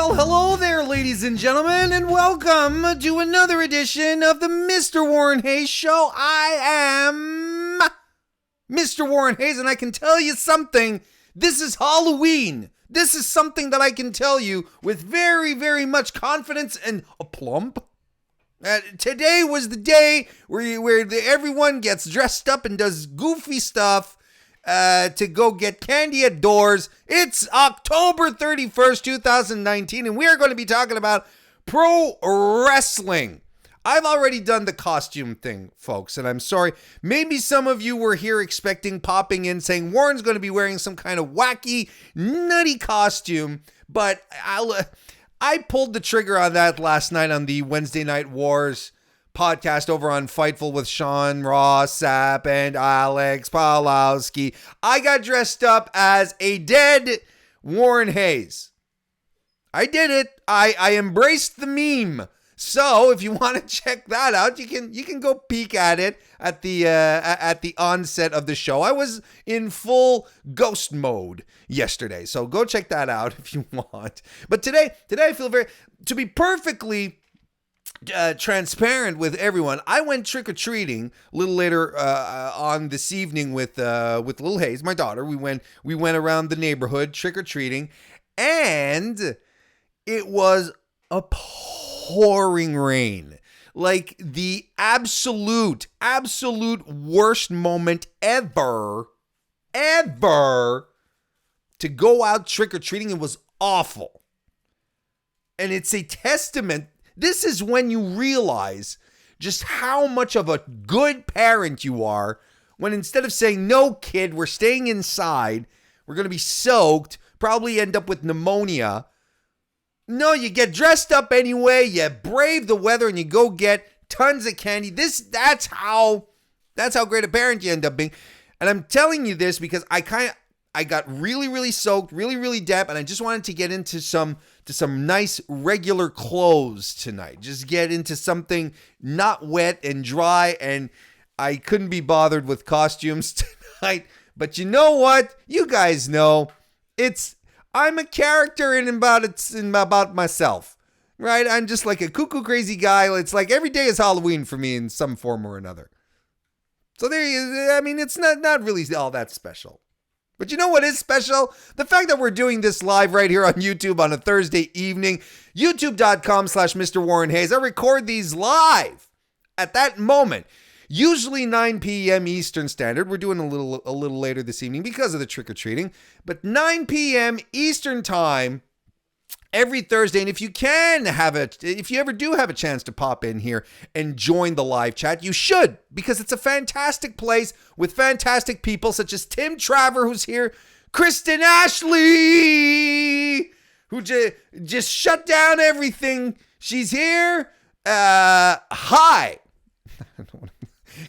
Well, hello there, ladies and gentlemen, and welcome to another edition of the Mr. Warren Hayes Show. I am Mr. Warren Hayes, and I can tell you something. This is Halloween. This is something that I can tell you with very, very much confidence and aplomb. Today was the day where everyone gets dressed up and does goofy stuff to go get candy at doors. It's October 31st, 2019, and we are going to be talking about pro wrestling. I've already done the costume thing, folks, and I'm sorry. Maybe some of you were here popping in, saying Warren's going to be wearing some kind of wacky, nutty costume, but I pulled the trigger on that last night on the Wednesday Night Wars podcast over on Fightful with Sean, Ross Sapp, and Alex Pawlowski. I got dressed up as a dead Warren Hayes. I did it. I embraced the meme. So if you want to check that out, you can go peek at it at the onset of the show. I was in full ghost mode yesterday, so go check that out if you want. But today I feel to be perfectly transparent with everyone. I went trick-or-treating a little later on this evening with Lil Hayes, my daughter. We went around the neighborhood trick-or-treating, and it was a pouring rain. Like the absolute worst moment ever to go out trick-or-treating. It was awful. And it's a testament. This is when you realize just how much of a good parent you are when instead of saying, no, kid, we're staying inside, we're going to be soaked, probably end up with pneumonia. No, you get dressed up anyway, you brave the weather, and you go get tons of candy. That's how great a parent you end up being. And I'm telling you this because I got really, really soaked, really, really damp, and I just wanted to get into some nice regular clothes tonight. Just get into something not wet and dry, and I couldn't be bothered with costumes tonight. But you know what? You guys know I'm a character in about myself, right? I'm just like a cuckoo crazy guy. It's like every day is Halloween for me in some form or another. So it's not really all that special. But you know what is special? The fact that we're doing this live right here on YouTube on a Thursday evening. YouTube.com/MrWarrenHayes. I record these live at that moment. Usually 9 p.m. Eastern Standard. We're doing a little later this evening because of the trick-or-treating. But 9 p.m. Eastern Time every Thursday. And if you ever do have a chance to pop in here and join the live chat, you should, because it's a fantastic place with fantastic people such as Tim Traver, who's here, Kristen Ashley, who just shut down everything. She's here. Hi.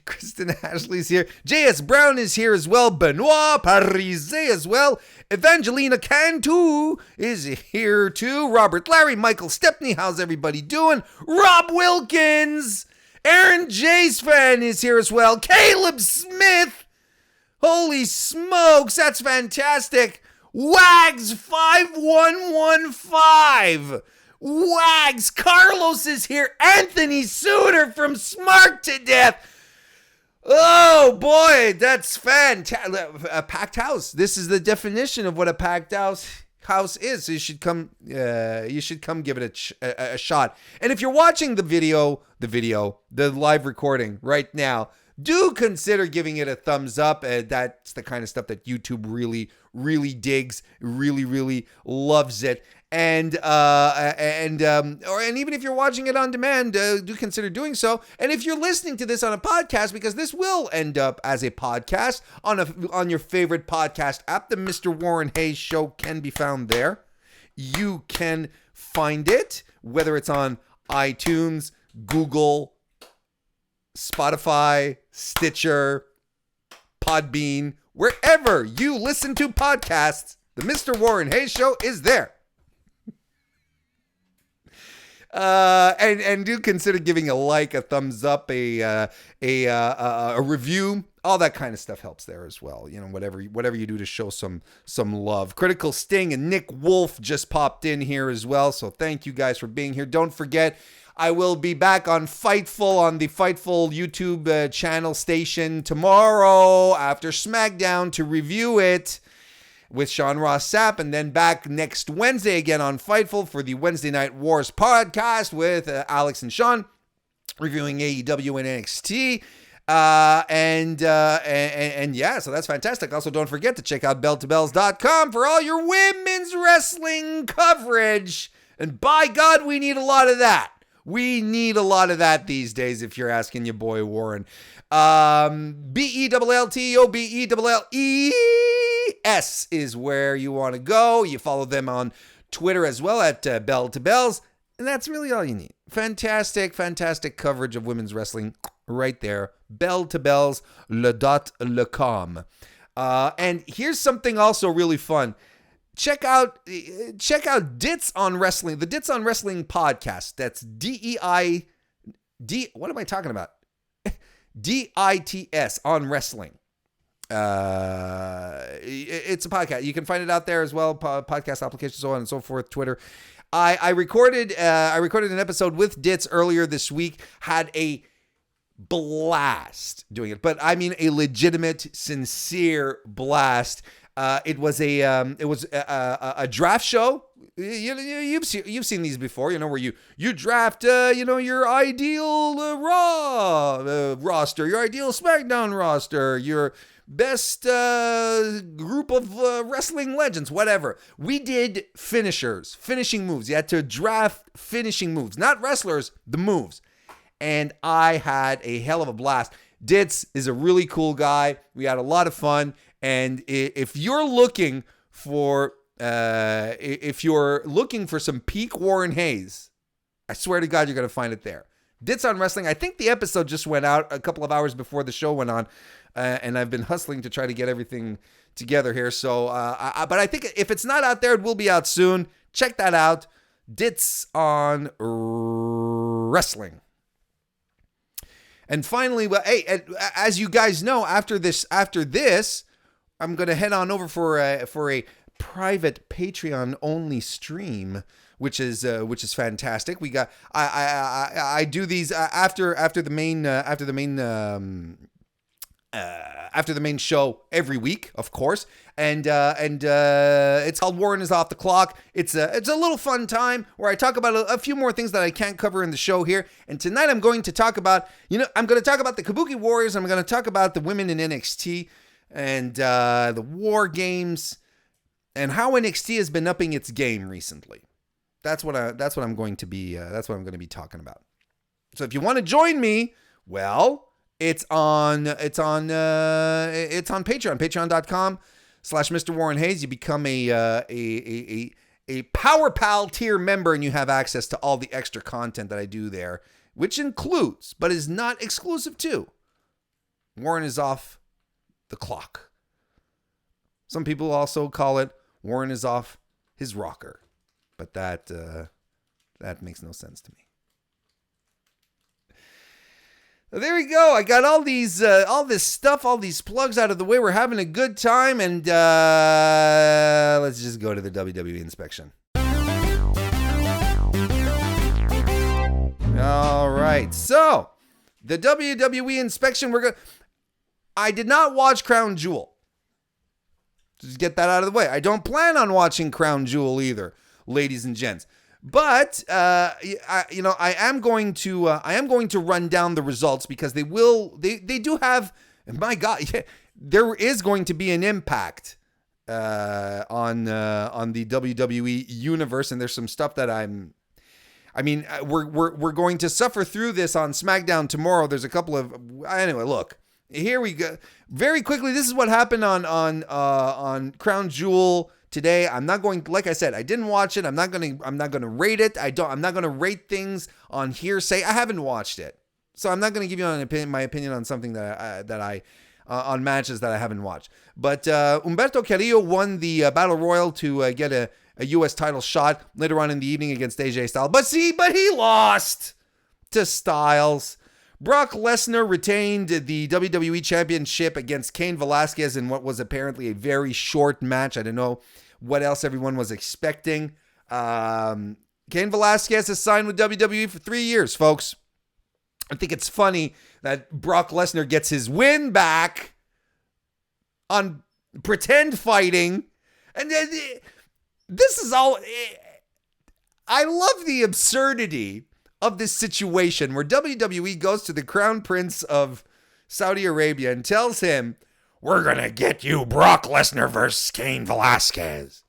Kristen Ashley's here. J.S. Brown is here as well. Benoit Parise as well. Evangelina Cantu is here too. Robert Larry, Michael Stepney, how's everybody doing? Rob Wilkins. Aaron J's fan is here as well. Caleb Smith. Holy smokes, that's fantastic. Wags 5115. Wags. Carlos is here. Anthony Suter from Smart to Death. Oh boy, that's fantastic. A packed house. This is the definition of what a packed house is. So you should come give it a shot. And if you're watching the live recording right now, do consider giving it a thumbs up. That's the kind of stuff that YouTube really, really digs, really, really loves it. And even if you're watching it on demand, do consider doing so. And if you're listening to this on a podcast, because this will end up as a podcast on your favorite podcast app, the Mr. Warren Hayes Show can be found there. You can find it, whether it's on iTunes, Google, Spotify, Stitcher, Podbean, wherever you listen to podcasts, the Mr. Warren Hayes Show is there. And do consider giving a like, a thumbs up, a review. All that kind of stuff helps there as well. You know, whatever you do to show some love. Critical Sting and Nick Wolf just popped in here as well. So thank you guys for being here. Don't forget, I will be back on Fightful, on the Fightful YouTube channel station tomorrow after SmackDown to review it with Sean Ross Sapp, and then back next Wednesday again on Fightful for the Wednesday Night Wars podcast with Alex and Sean reviewing AEW and NXT. And yeah, so that's fantastic. Also, don't forget to check out belltobells.com for all your women's wrestling coverage. And by God, we need a lot of that. We need a lot of that these days, if you're asking your boy Warren. BELLTOBELLES is where you want to go. You follow them on Twitter as well at Bell to Bells. And that's really all you need. Fantastic coverage of women's wrestling right there. Bell to Bells, le.com. And here's something also really fun. Check out Dits on Wrestling, the Dits on Wrestling podcast. That's DEI. What am I talking about? DITS on Wrestling. It's a podcast. You can find it out there as well. Podcast applications, so on and so forth. Twitter. I recorded an episode with Dits earlier this week. Had a blast doing it, but I mean a legitimate, sincere blast. It was a draft show. You've seen these before, you know, where you draft your ideal Raw roster, your ideal SmackDown roster, your best group of wrestling legends, whatever. We did finishing moves. You had to draft finishing moves, not wrestlers, the moves. And I had a hell of a blast. Ditz is a really cool guy. We had a lot of fun. And if you're looking for some peak Warren Hayes, I swear to God, you're going to find it there. Ditz on Wrestling. I think the episode just went out a couple of hours before the show went on. And I've been hustling to try to get everything together here. So, but I think if it's not out there, it will be out soon. Check that out. Ditz on Wrestling. And finally, well, hey, as you guys know, after this, I'm going to head on over for a private Patreon only stream, which is fantastic. We got I do these after the main show every week, of course, and it's called Warren is Off the Clock. It's a little fun time where I talk about a few more things that I can't cover in the show here. And tonight I'm going to talk about the Kabuki Warriors. I'm going to talk about the women in NXT and the War Games and how NXT has been upping its game recently. That's what I'm going to be talking about. So if you want to join me, well, it's on Patreon, patreon.com/MrWarrenHayes. You become a Power Pal tier member, and you have access to all the extra content that I do there, which includes, but is not exclusive to, Warren is Off the Clock. Some people also call it Warren is Off His Rocker, but that makes no sense to me. There we go. I got all this stuff, all these plugs out of the way. We're having a good time, and let's just go to the WWE Inspection. All right. So, the WWE Inspection, I did not watch Crown Jewel. Just get that out of the way. I don't plan on watching Crown Jewel either, ladies and gents. But I am going to run down the results because they do have, my God, there is going to be an impact on the WWE universe, and there's some stuff that we're going to suffer through this on SmackDown tomorrow. There's a couple of, anyway, look, here we go. Very quickly, this is what happened on Crown Jewel today. I'm not going, like I said, I didn't watch it. I'm not going to rate it. I'm not going to rate things on hearsay. I haven't watched it. So I'm not going to give you my opinion on something on matches that I haven't watched. But Humberto Carrillo won the Battle Royal to get a U.S. title shot later on in the evening against AJ Styles. But he lost to Styles. Brock Lesnar retained the WWE Championship against Cain Velasquez in what was apparently a very short match. I don't know what else everyone was expecting. Cain Velasquez has signed with WWE for 3 years, folks. I think it's funny that Brock Lesnar gets his win back on pretend fighting. And this is all... I love the absurdity of this situation where WWE goes to the Crown Prince of Saudi Arabia and tells him, we're going to get you Brock Lesnar versus Cain Velasquez.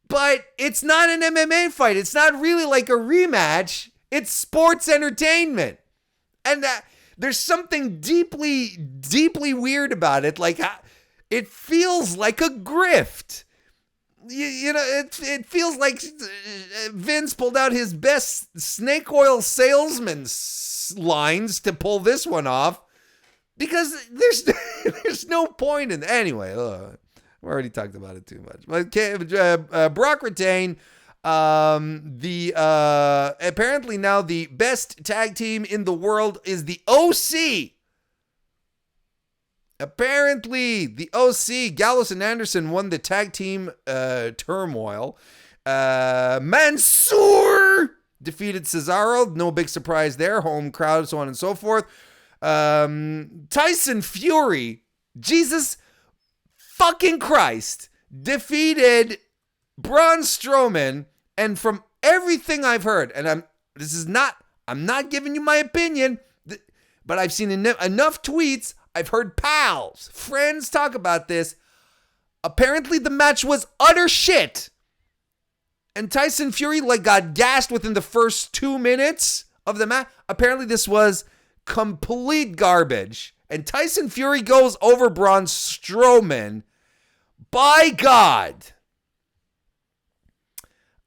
But it's not an MMA fight. It's not really like a rematch. It's sports entertainment. And there's something deeply, deeply weird about it. Like, it feels like a grift. You know, it feels like Vince pulled out his best snake oil salesman lines to pull this one off, because there's no point in. Anyway, we already talked about it too much. But Brock retained. Apparently now the best tag team in the world is the OC. Apparently, the OC, Gallows and Anderson, won the tag team turmoil. Mansoor defeated Cesaro. No big surprise there. Home crowd, so on and so forth. Tyson Fury, Jesus fucking Christ, defeated Braun Strowman. And from everything I've heard, and I'm not giving you my opinion, but I've seen enough tweets. I've heard pals, friends talk about this. Apparently the match was utter shit. And Tyson Fury got gassed within the first 2 minutes of the match. Apparently this was complete garbage. And Tyson Fury goes over Braun Strowman. By God.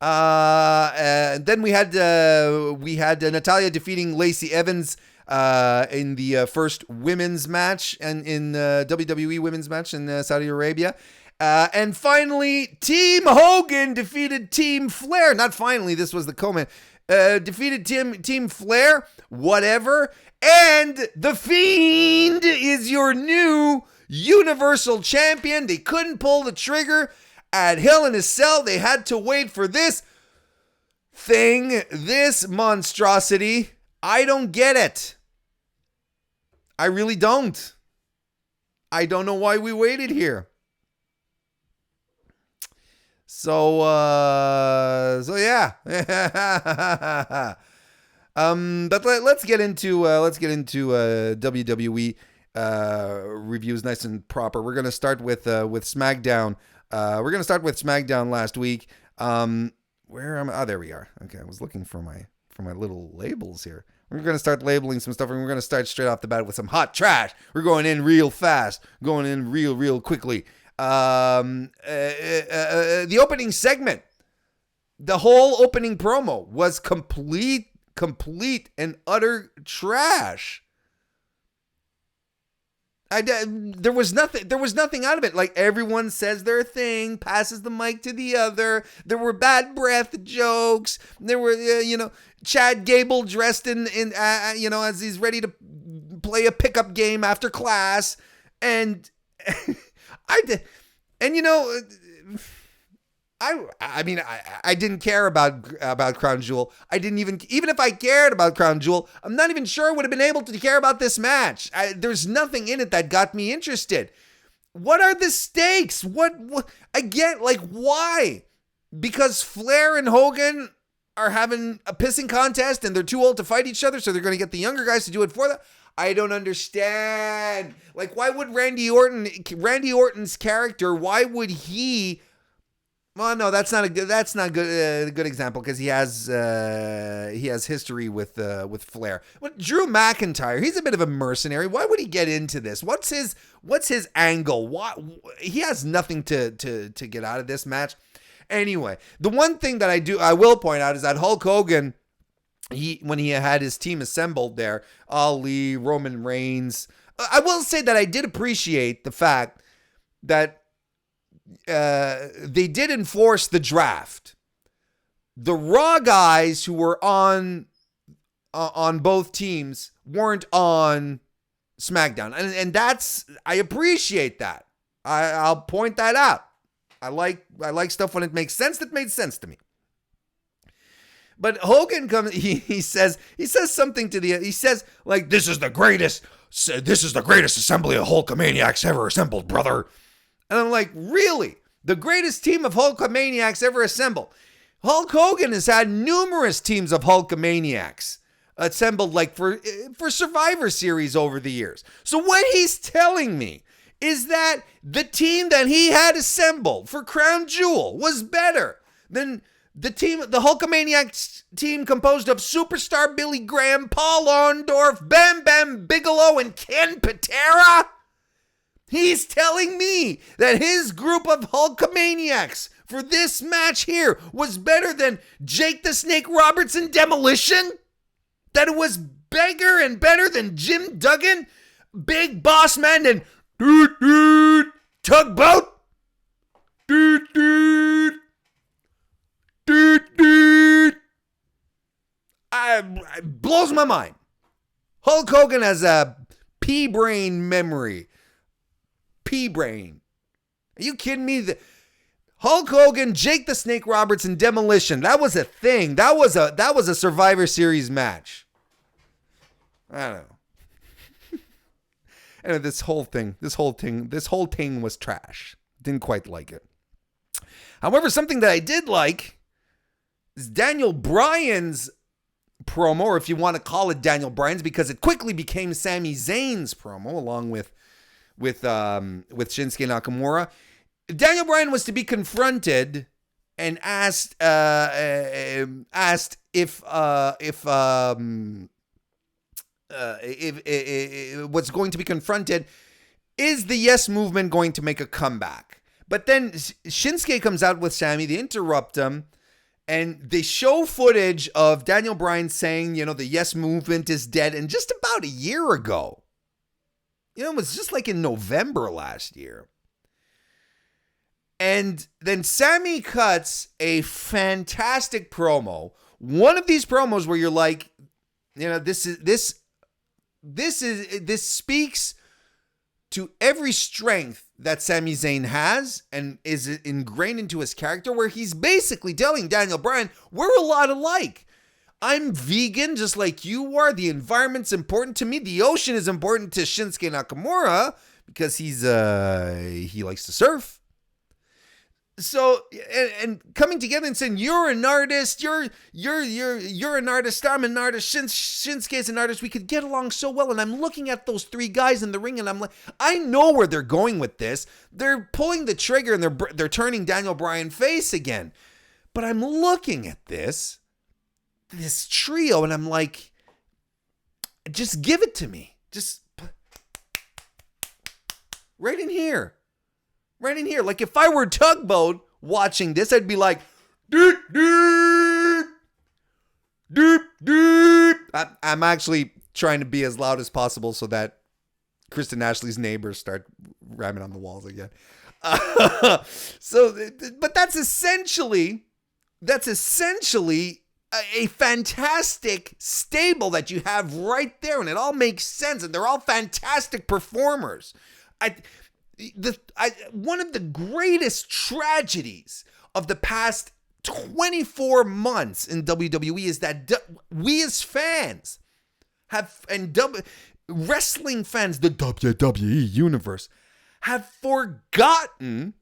Then we had Natalya defeating Lacey Evans in the first women's match and in WWE women's match in Saudi Arabia. And finally, Team Hogan defeated Team Flair. Not finally, this was the co-main. Defeated Team Flair, whatever. And The Fiend is your new Universal Champion. They couldn't pull the trigger at Hell in a Cell. They had to wait for this thing, this monstrosity. I don't get it. I really don't. I don't know why we waited here. So yeah. But let's get into WWE reviews nice and proper. We're gonna start with SmackDown. We're gonna start with SmackDown last week. Where am I? Oh, there we are. Okay, I was looking for my little labels here. We're going to start labeling some stuff, and we're going to start straight off the bat with some hot trash. We're going in real fast, going in real quickly. The opening segment, the whole opening promo was complete and utter trash. There was nothing out of it. Like, everyone says their thing, passes the mic to the other. There were bad breath jokes. There were, Chad Gable dressed in as he's ready to play a pickup game after class. And I didn't care about Crown Jewel. I didn't even if I cared about Crown Jewel, I'm not even sure I would have been able to care about this match. There's nothing in it that got me interested. What are the stakes? What again? Like, why? Because Flair and Hogan are having a pissing contest and they're too old to fight each other, so they're going to get the younger guys to do it for them. I don't understand. Like, why would Randy Orton's character, why would he? Well, no, that's not a good example, because he has history with Flair. But Drew McIntyre, he's a bit of a mercenary. Why would he get into this? What's his angle? He has nothing to get out of this match. Anyway, the one thing that I will point out is that Hulk Hogan, when he had his team assembled there, Ali, Roman Reigns, I will say that I did appreciate the fact that they did enforce the draft. The Raw guys who were on both teams weren't on SmackDown. And that's, I appreciate that. I'll point that out. I like stuff when it makes sense. That made sense to me. But Hogan comes, he says something to he says, like, this is the greatest assembly of Hulkamaniacs ever assembled, brother. And I'm like, really? The greatest team of Hulkamaniacs ever assembled? Hulk Hogan has had numerous teams of Hulkamaniacs assembled, like for Survivor Series over the years. So what he's telling me is that the team that he had assembled for Crown Jewel was better than the Hulkamaniacs team composed of Superstar Billy Graham, Paul Orndorff, Bam Bam Bigelow, and Ken Patera? He's telling me that his group of Hulkamaniacs for this match here was better than Jake the Snake Roberts and Demolition? That it was bigger and better than Jim Duggan, Big Boss Man, and Tugboat? It blows my mind. Hulk Hogan has a pea-brain memory. Pea-brain. Are you kidding me? Hulk Hogan, Jake the Snake Roberts, and Demolition. That was a thing. That was a Survivor Series match. I don't know. And this whole thing was trash. Didn't quite like it. However, something that I did like is Daniel Bryan's promo, or if you want to call it Daniel Bryan's, because it quickly became Sami Zayn's promo, along with Shinsuke Nakamura. Daniel Bryan was to be confronted and asked if what's going to be confronted is the Yes Movement going to make a comeback. But then Shinsuke comes out with Sami, they interrupt him, and they show footage of Daniel Bryan saying, the Yes Movement is dead, and just about a year ago. It was just like in November last year. And then Sami cuts a fantastic promo. One of these promos where you're like, this speaks to every strength that Sami Zayn has and is ingrained into his character, where he's basically telling Daniel Bryan, we're a lot alike. I'm vegan just like you are. The environment's important to me. The ocean is important to Shinsuke Nakamura because he likes to surf. So, and coming together and saying, you're an artist, you're an artist, I'm an artist, Shinsuke's an artist, we could get along so well. And I'm looking at those three guys in the ring and I'm like, I know where they're going with this. They're pulling the trigger and they're turning Daniel Bryan face again. But I'm looking at this trio and I'm like, just give it to me. Just right in here. Right in here. Like if I were Tugboat watching this, I'd be like, doot, doot, doot, doot. I'm actually trying to be as loud as possible so that Kristen Ashley's neighbors start ramming on the walls again. But that's essentially a fantastic stable that you have right there, and it all makes sense, and they're all fantastic performers. One of the greatest tragedies of the past 24 months in WWE is that we as fans wrestling fans, the WWE universe, have forgotten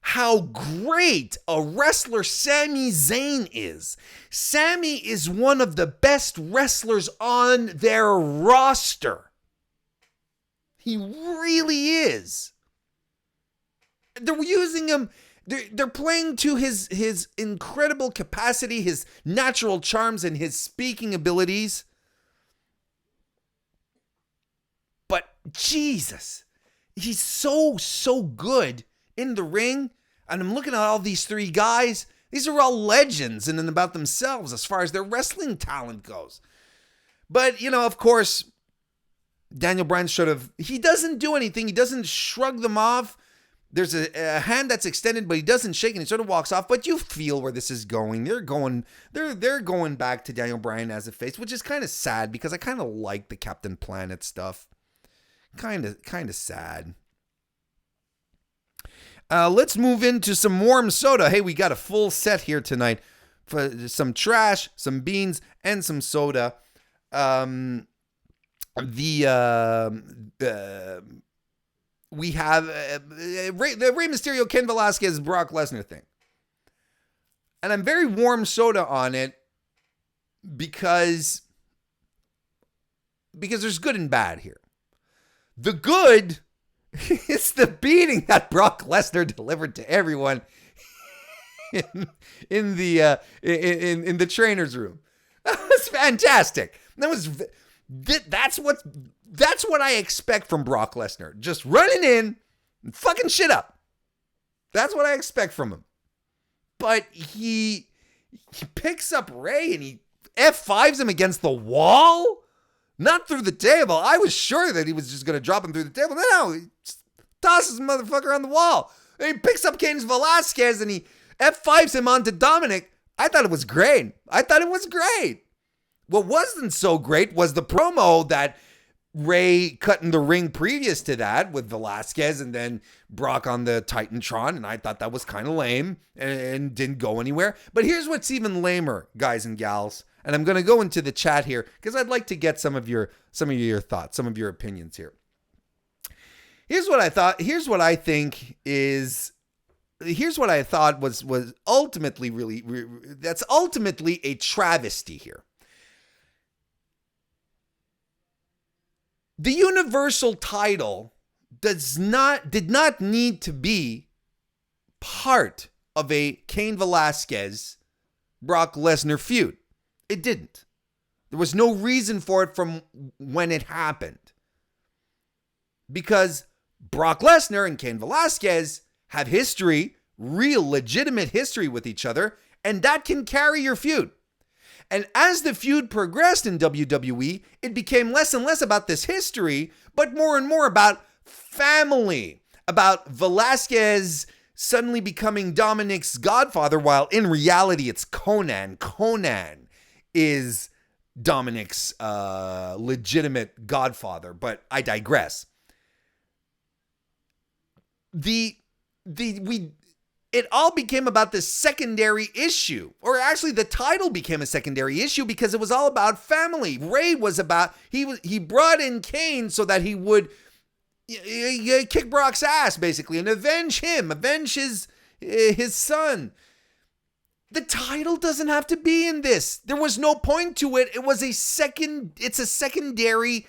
how great a wrestler Sami Zayn is. Sami is one of the best wrestlers on their roster. He really is. They're using him. They're playing to his incredible capacity, his natural charms, and his speaking abilities. But Jesus, he's so good in the ring. And I'm looking at all these three guys. These are all legends in and about themselves as far as their wrestling talent goes. But, of course, Daniel Bryan he doesn't do anything. He doesn't shrug them off. there's a hand that's extended, but he doesn't shake, and he sort of walks off. But you feel where this is going. They're going back to Daniel Bryan as a face, which is kind of sad because I kind of like the Captain Planet stuff. Kind of sad. Let's move into some warm soda. Hey, we got a full set here tonight for some trash, some beans, and some soda. We have the Rey Mysterio, Ken Velasquez, Brock Lesnar thing. And I'm very warm soda on it because there's good and bad here. The good is the beating that Brock Lesnar delivered to everyone in the trainer's room. That was fantastic. That's what I expect from Brock Lesnar. Just running in and fucking shit up. That's what I expect from him. But he picks up Rey and he F5s him against the wall. Not through the table. I was sure that he was just going to drop him through the table. No, he tosses the motherfucker on the wall. And he picks up Cain Velasquez and he F5s him onto Dominic. I thought it was great. What wasn't so great was the promo that Rey cut in the ring previous to that with Velasquez and then Brock on the Titantron. And I thought that was kind of lame and didn't go anywhere. But here's what's even lamer, guys and gals. And I'm going to go into the chat here because I'd like to get some of your thoughts, some of your opinions here. Here's what I thought. Here's what I thought was ultimately that's ultimately a travesty here. The Universal title did not need to be part of a Cain Velasquez Brock Lesnar feud. It didn't. There was no reason for it from when it happened. Because Brock Lesnar and Cain Velasquez have history, real legitimate history with each other, and that can carry your feud. And as the feud progressed in WWE, it became less and less about this history, but more and more about family, about Velasquez suddenly becoming Dominic's godfather, while in reality it's Conan. Conan is Dominic's legitimate godfather, but I digress. It all became about this secondary issue, or actually the title became a secondary issue because it was all about family. Rey was about, he brought in Cain so that he would kick Brock's ass basically and avenge him, avenge his son. The title doesn't have to be in this. There was no point to it. It's a secondary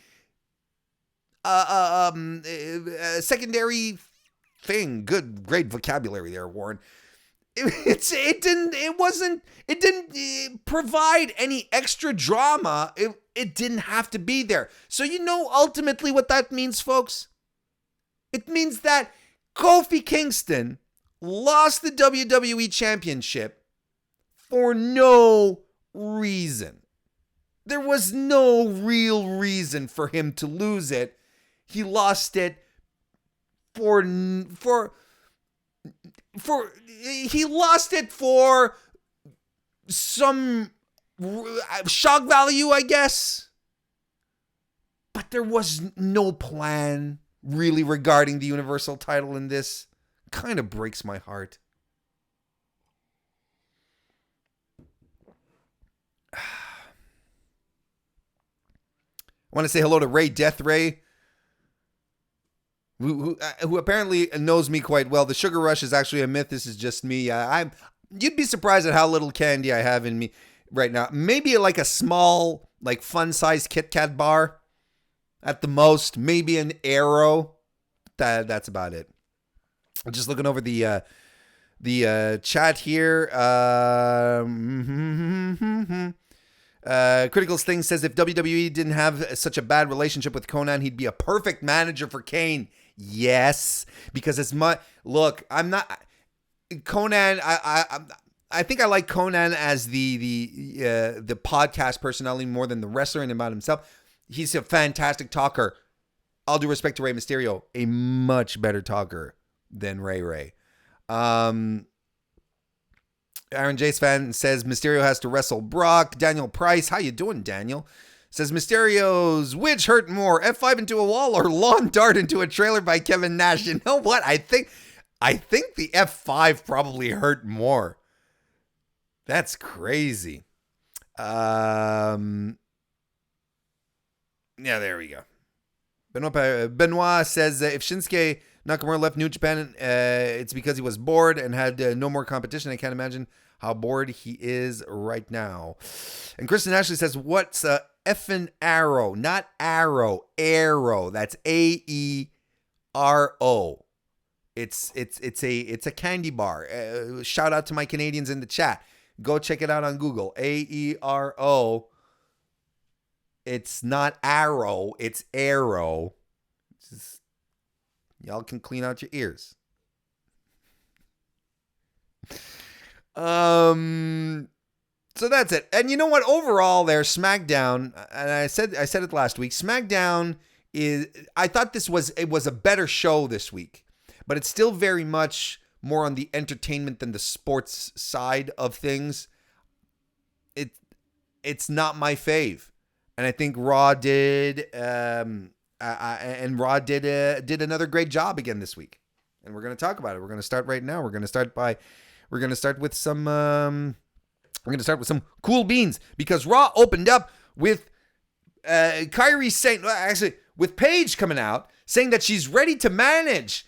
secondary thing. Great vocabulary there, Warren. It didn't provide any extra drama. It didn't have to be there. So you know ultimately what that means, folks? It means that Kofi Kingston lost the WWE Championship for no reason. There was no real reason for him to lose it. He lost it for some shock value, I guess. But there was no plan really regarding the Universal title in this. Kind of breaks my heart. I want to say hello to Ray Death Ray, who apparently knows me quite well. The sugar rush is actually a myth. This is just me. You'd be surprised at how little candy I have in me right now. Maybe like a small, like fun-sized Kit Kat bar at the most. Maybe an Apero. That's about it. I'm just looking over the chat here. Critical Sting says if WWE didn't have such a bad relationship with Conan, he'd be a perfect manager for Kane. Yes, because it's I'm not Conan. I think I like Conan as the podcast personality more than the wrestler and about himself. He's a fantastic talker. All due respect to Rey Mysterio, a much better talker than Ray Ray. Aaron Jace fan says Mysterio has to wrestle Brock. Daniel Price, how you doing, Daniel? Says Mysterio's which hurt more, F5 into a wall or lawn dart into a trailer by Kevin Nash? You know what? I think the F5 probably hurt more. That's crazy. Yeah, there we go. Benoit says if Shinsuke Nakamura left New Japan, it's because he was bored and had no more competition. I can't imagine how bored he is right now. And Kristen Ashley says, what's a effing arrow? Not arrow, arrow. That's AERO. It's a candy bar. Shout out to my Canadians in the chat. Go check it out on Google. AERO. It's not arrow, it's arrow. Just, y'all can clean out your ears. So that's it. And you know what? Overall, there, SmackDown, and I said it last week. SmackDown I thought it was a better show this week, but it's still very much more on the entertainment than the sports side of things. It's not my fave, and I think Raw did another great job again this week, and we're going to talk about it. We're going to start right now. We're going to start with some cool beans, because Raw opened up with Kairi saying, actually, with Paige coming out saying that she's ready to manage.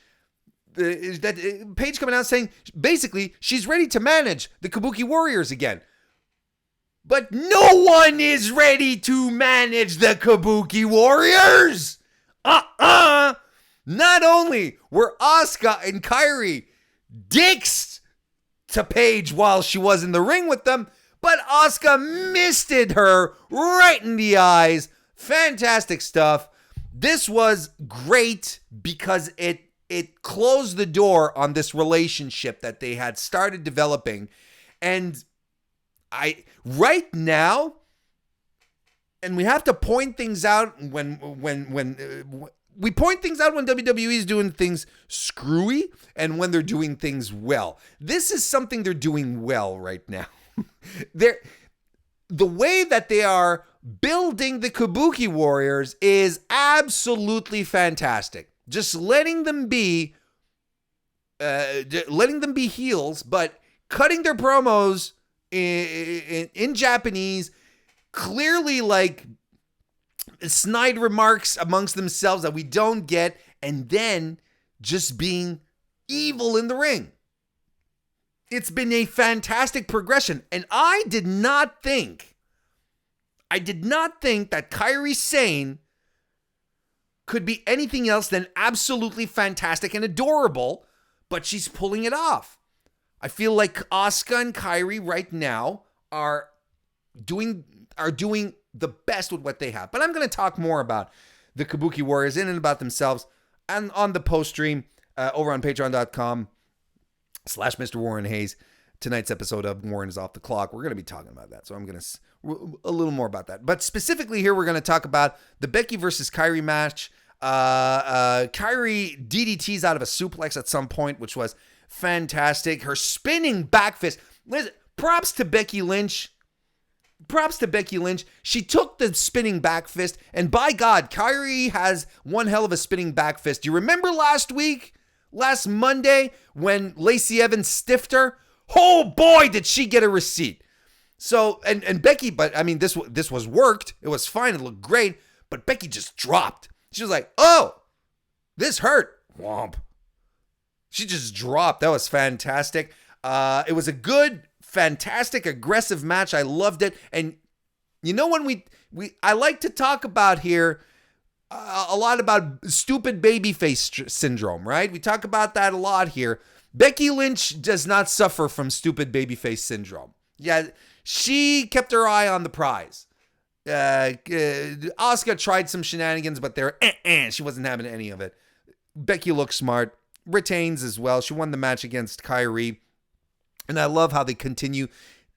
Paige coming out saying basically she's ready to manage the Kabuki Warriors again. But no one is ready to manage the Kabuki Warriors. Not only were Asuka and Kairi dicks to Paige while she was in the ring with them, but Asuka misted her right in the eyes. Fantastic stuff. This was great because it closed the door on this relationship that they had started developing. And right now, and we have to point things out when we point things out when WWE is doing things screwy and when they're doing things well. This is something they're doing well right now. The way that they are building the Kabuki Warriors is absolutely fantastic. Just letting them be heels, but cutting their promos in Japanese, clearly like snide remarks amongst themselves that we don't get, and then just being evil in the ring. It's been a fantastic progression, and I did not think that Kairi Sane could be anything else than absolutely fantastic and adorable, but she's pulling it off. I feel like Asuka and Kairi right now are doing the best with what they have. But I'm going to talk more about the Kabuki Warriors in and about themselves and on the post stream over on patreon.com/MrWarrenHayes. Tonight's episode of Warren is Off the Clock. We're going to be talking about that. So I'm going to a little more about that. But specifically here, we're going to talk about the Becky versus Kairi match. Kairi DDTs out of a suplex at some point, which was fantastic. Her spinning back fist. Listen, props to Becky Lynch. She took the spinning back fist, and by God, Kairi has one hell of a spinning back fist. Do you remember last Monday, when Lacey Evans stiffed her? Oh boy, did she get a receipt. So, and Becky, but I mean, this was worked. It was fine. It looked great, but Becky just dropped. She was like, oh, this hurt. Womp. She just dropped. That was fantastic. It was a good, fantastic, aggressive match. I loved it. And you know, when I like to talk about here a lot about stupid babyface syndrome, right? We talk about that a lot here. Becky Lynch does not suffer from stupid babyface syndrome. Yeah, she kept her eye on the prize. Asuka tried some shenanigans, but she wasn't having any of it. Becky looked smart, retains as well. She won the match against Kairi. And I love how they continue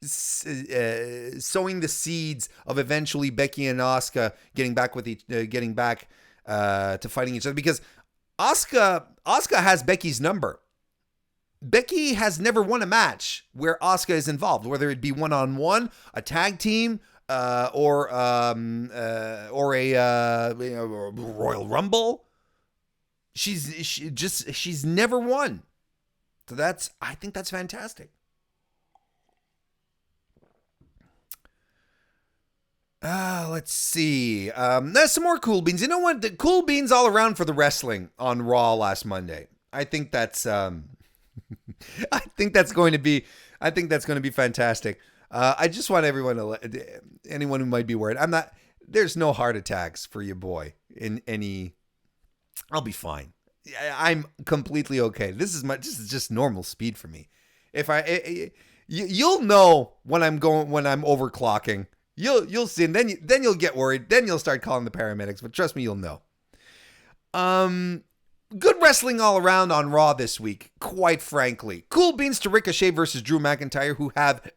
sowing the seeds of eventually Becky and Asuka getting back to fighting each other, because Asuka has Becky's number. Becky has never won a match where Asuka is involved, whether it be one-on-one, a tag team, or a Royal Rumble. She's never won. So I think that's fantastic. Let's see. There's some more cool beans. You know what? The cool beans all around for the wrestling on Raw last Monday. I think that's I think that's going to be fantastic. I just want anyone who might be worried. There's no heart attacks for your boy in any. I'll be fine. I'm completely okay. This is just normal speed for me. You'll know when I'm overclocking. You'll see, and then you'll get worried. Then you'll start calling the paramedics. But trust me, you'll know. Good wrestling all around on Raw this week, quite frankly. Cool beans to Ricochet versus Drew McIntyre, who have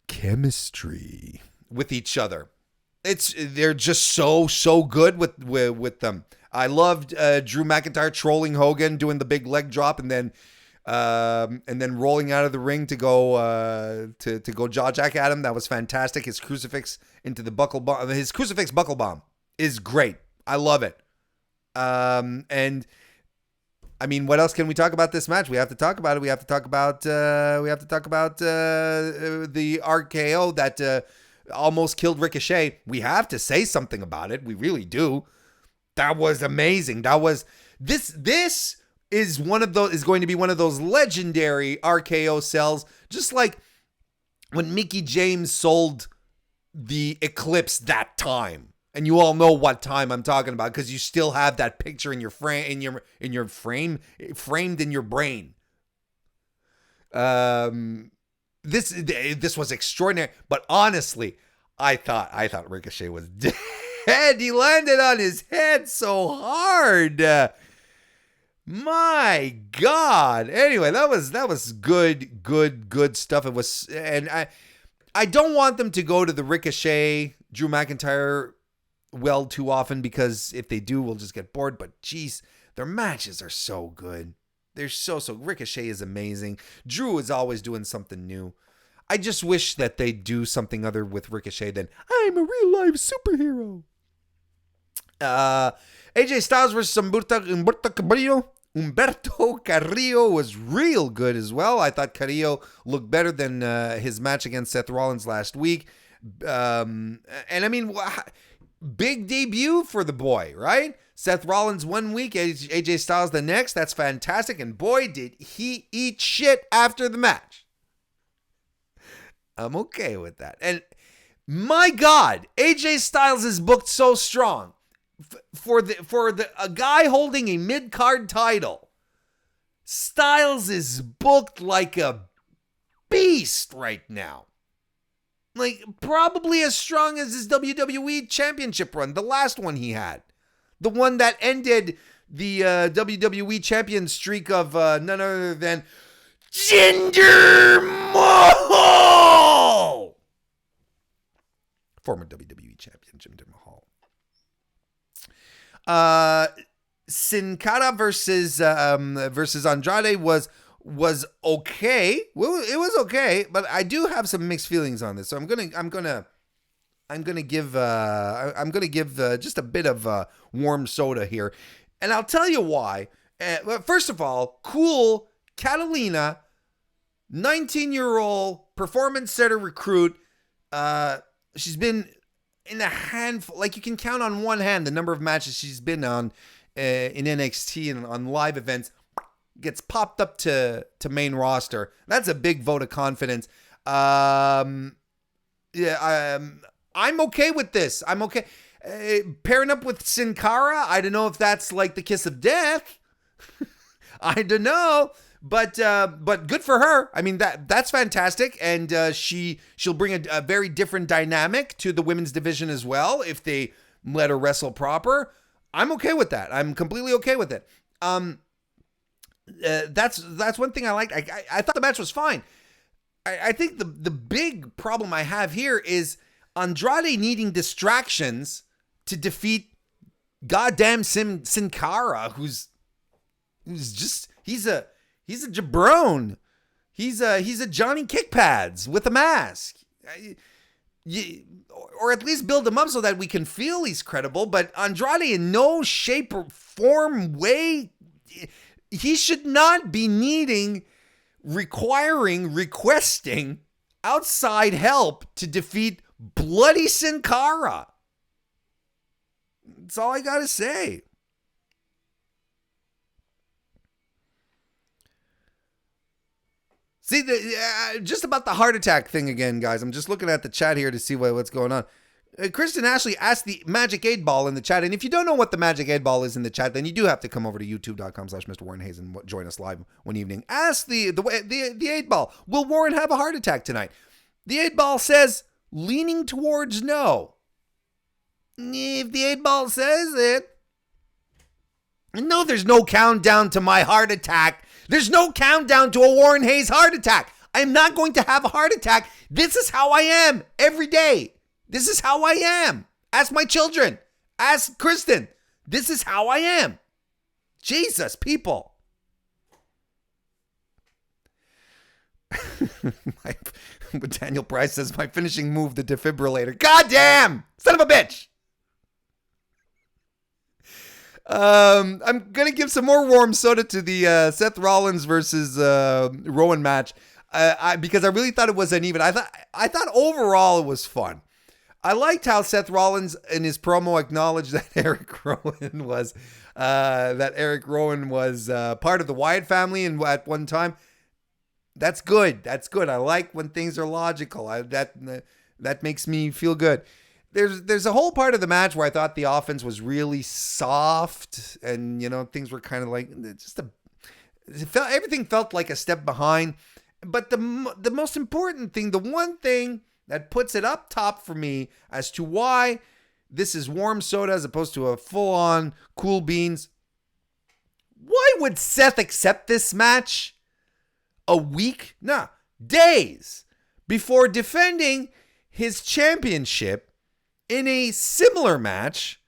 chemistry with each other. They're just so good with them. I loved Drew McIntyre trolling Hogan, doing the big leg drop, and then rolling out of the ring to go jaw jack at him. That was fantastic. His crucifix into the buckle bomb. His crucifix buckle bomb is great. I love it. And I mean, what else can we talk about this match? We have to talk about it. We have to talk about the RKO that almost killed Ricochet. We have to say something about it. We really do. That was amazing. This is going to be one of those legendary RKO sells, just like when Mickie James sold the Eclipse that time. And you all know what time I'm talking about because you still have that picture in your frame, framed in your brain. This was extraordinary, but honestly, I thought Ricochet was dead. He landed on his head so hard. My God. Anyway, that was good stuff. It was, and I don't want them to go to the Ricochet Drew McIntyre well too often, because if they do, we'll just get bored. But geez, their matches are so good. They're so Ricochet is amazing. Drew is always doing something new. I just wish that they do something other with Ricochet than I'm a real life superhero. AJ Styles versus Humberto Carrillo was real good as well. I thought Carrillo looked better than his match against Seth Rollins last week. And I mean, big debut for the boy, right? Seth Rollins 1 week, AJ Styles the next. That's fantastic. And boy, did he eat shit after the match. I'm okay with that. And my God, AJ Styles is booked so strong. For a guy holding a mid-card title, Styles is booked like a beast right now. Like, probably as strong as his WWE Championship run, the last one he had. The one that ended the WWE Champion streak of none other than Jinder Mahal! Former WWE Champion Jinder Mahal. Sin Cara versus Andrade was okay. Well, it was okay, but I do have some mixed feelings on this. So I'm gonna give just a bit of warm soda here, and I'll tell you why. First of all, cool Catalina, 19-year-old performance center recruit. She's been in a handful, like you can count on one hand the number of matches she's been on in NXT and on live events. Gets popped up to main roster. That's a big vote of confidence. I'm okay with this. I'm okay. Pairing up with Sin Cara, I don't know if that's like the kiss of death. I don't know. But good for her. I mean, that's fantastic. And she'll bring a very different dynamic to the women's division as well if they let her wrestle proper. I'm okay with that. I'm completely okay with it. That's one thing I liked. I thought the match was fine. I think the big problem I have here is Andrade needing distractions to defeat goddamn Sin Cara, who's He's a jabron. He's a Johnny Kickpads with a mask. Or at least build him up so that we can feel he's credible. But Andrade, in no shape or form, way, he should not be requesting outside help to defeat Bloody Sin Cara. That's all I gotta say. See, just about the heart attack thing again, guys. I'm just looking at the chat here to see what's going on. Kristen Ashley asked the Magic 8 Ball in the chat. And if you don't know what the Magic 8 Ball is in the chat, then you do have to come over to youtube.com/MrWarrenHayes and join us live one evening. Ask the 8 Ball, will Warren have a heart attack tonight? The 8 Ball says, leaning towards no. If the 8 Ball says it, no, there's no countdown to my heart attack. There's no countdown to a Warren Hayes heart attack. I'm not going to have a heart attack. This is how I am every day. This is how I am. Ask my children. Ask Kristen. This is how I am. Jesus, people. Daniel Price says, my finishing move, the defibrillator. God damn! Son of a bitch! I'm going to give some more warm soda to the Seth Rollins versus Rowan match because I really thought it was uneven. I thought overall it was fun. I liked how Seth Rollins in his promo acknowledged that Eric Rowan was part of the Wyatt family and at one time. That's good. That's good. I like when things are logical. That makes me feel good. There's a whole part of the match where I thought the offense was really soft, and things were kind of like everything felt like a step behind. But the most important thing, the one thing that puts it up top for me as to why this is warm soda as opposed to a full-on cool beans. Why would Seth accept this match a week? No, days before defending his championship in a similar match,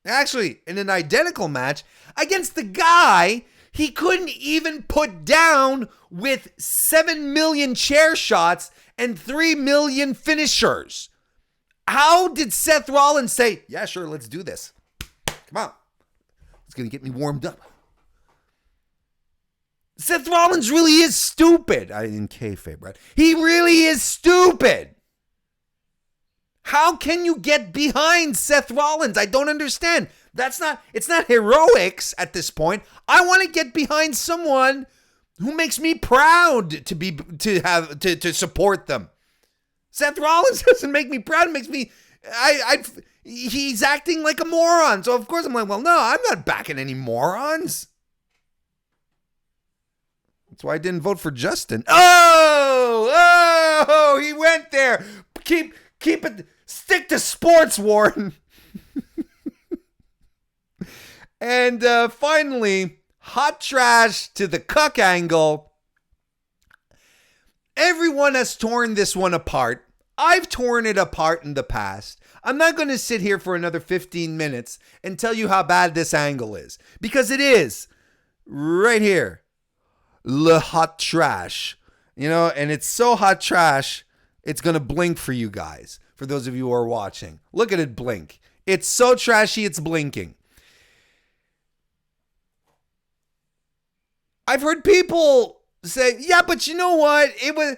actually in an identical match, against the guy he couldn't even put down with 7 million chair shots and 3 million finishers? How did Seth Rollins say, yeah, sure, let's do this. Come on. It's going to get me warmed up. Seth Rollins really is stupid. In kayfabe, right? He really is stupid. How can you get behind Seth Rollins? I don't understand. It's not heroics at this point. I want to get behind someone who makes me proud to support them. Seth Rollins doesn't make me proud. It makes me, he's acting like a moron. So of course I'm like, well, no, I'm not backing any morons. That's why I didn't vote for Justin. Oh, he went there. Keep it. Stick to sports, Warren. And finally, hot trash to the cuck angle. Everyone has torn this one apart. I've torn it apart in the past. I'm not going to sit here for another 15 minutes and tell you how bad this angle is. Because it is. Right here. Le hot trash. And it's so hot trash, it's going to blink for you guys. For those of you who are watching. Look at it blink. It's so trashy, it's blinking. I've heard people say, yeah, but you know what? It was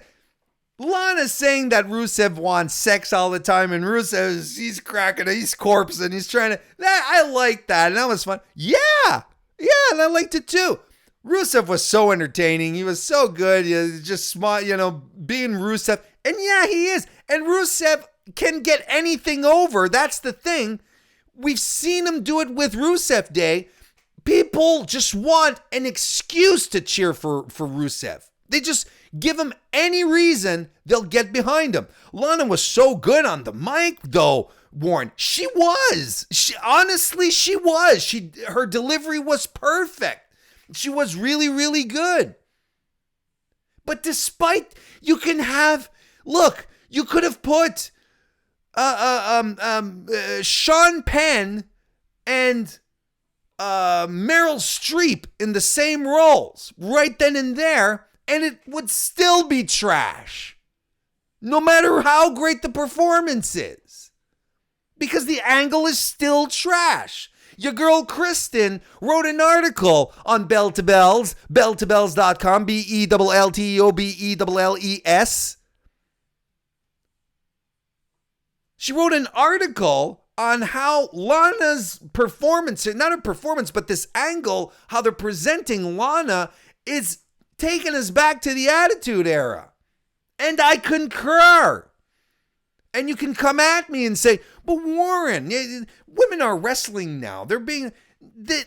Lana's saying that Rusev wants sex all the time, and Rusev, he's cracking, he's corpse, and he's trying to. I like that, and that was fun. Yeah, and I liked it too. Rusev was so entertaining. He was so good. He was just smart, being Rusev. And yeah, he is. And Rusev can get anything over. That's the thing. We've seen him do it with Rusev Day. People just want an excuse to cheer for Rusev. They just give him any reason, they'll get behind him. Lana was so good on the mic, though, Warren. She was. Honestly, she was. Her delivery was perfect. She was really, really good. But despite, you could have put Sean Penn and Meryl Streep in the same roles right then and there, and it would still be trash. No matter how great the performance is. Because the angle is still trash. Your girl Kristen wrote an article on Bell to Bells, belltobells.com, BELLTOBELLES. She wrote an article on how Lana's performance, not a performance, but this angle, how they're presenting Lana is taking us back to the Attitude Era. And I concur. And you can come at me and say, but Warren, women are wrestling now. They're being,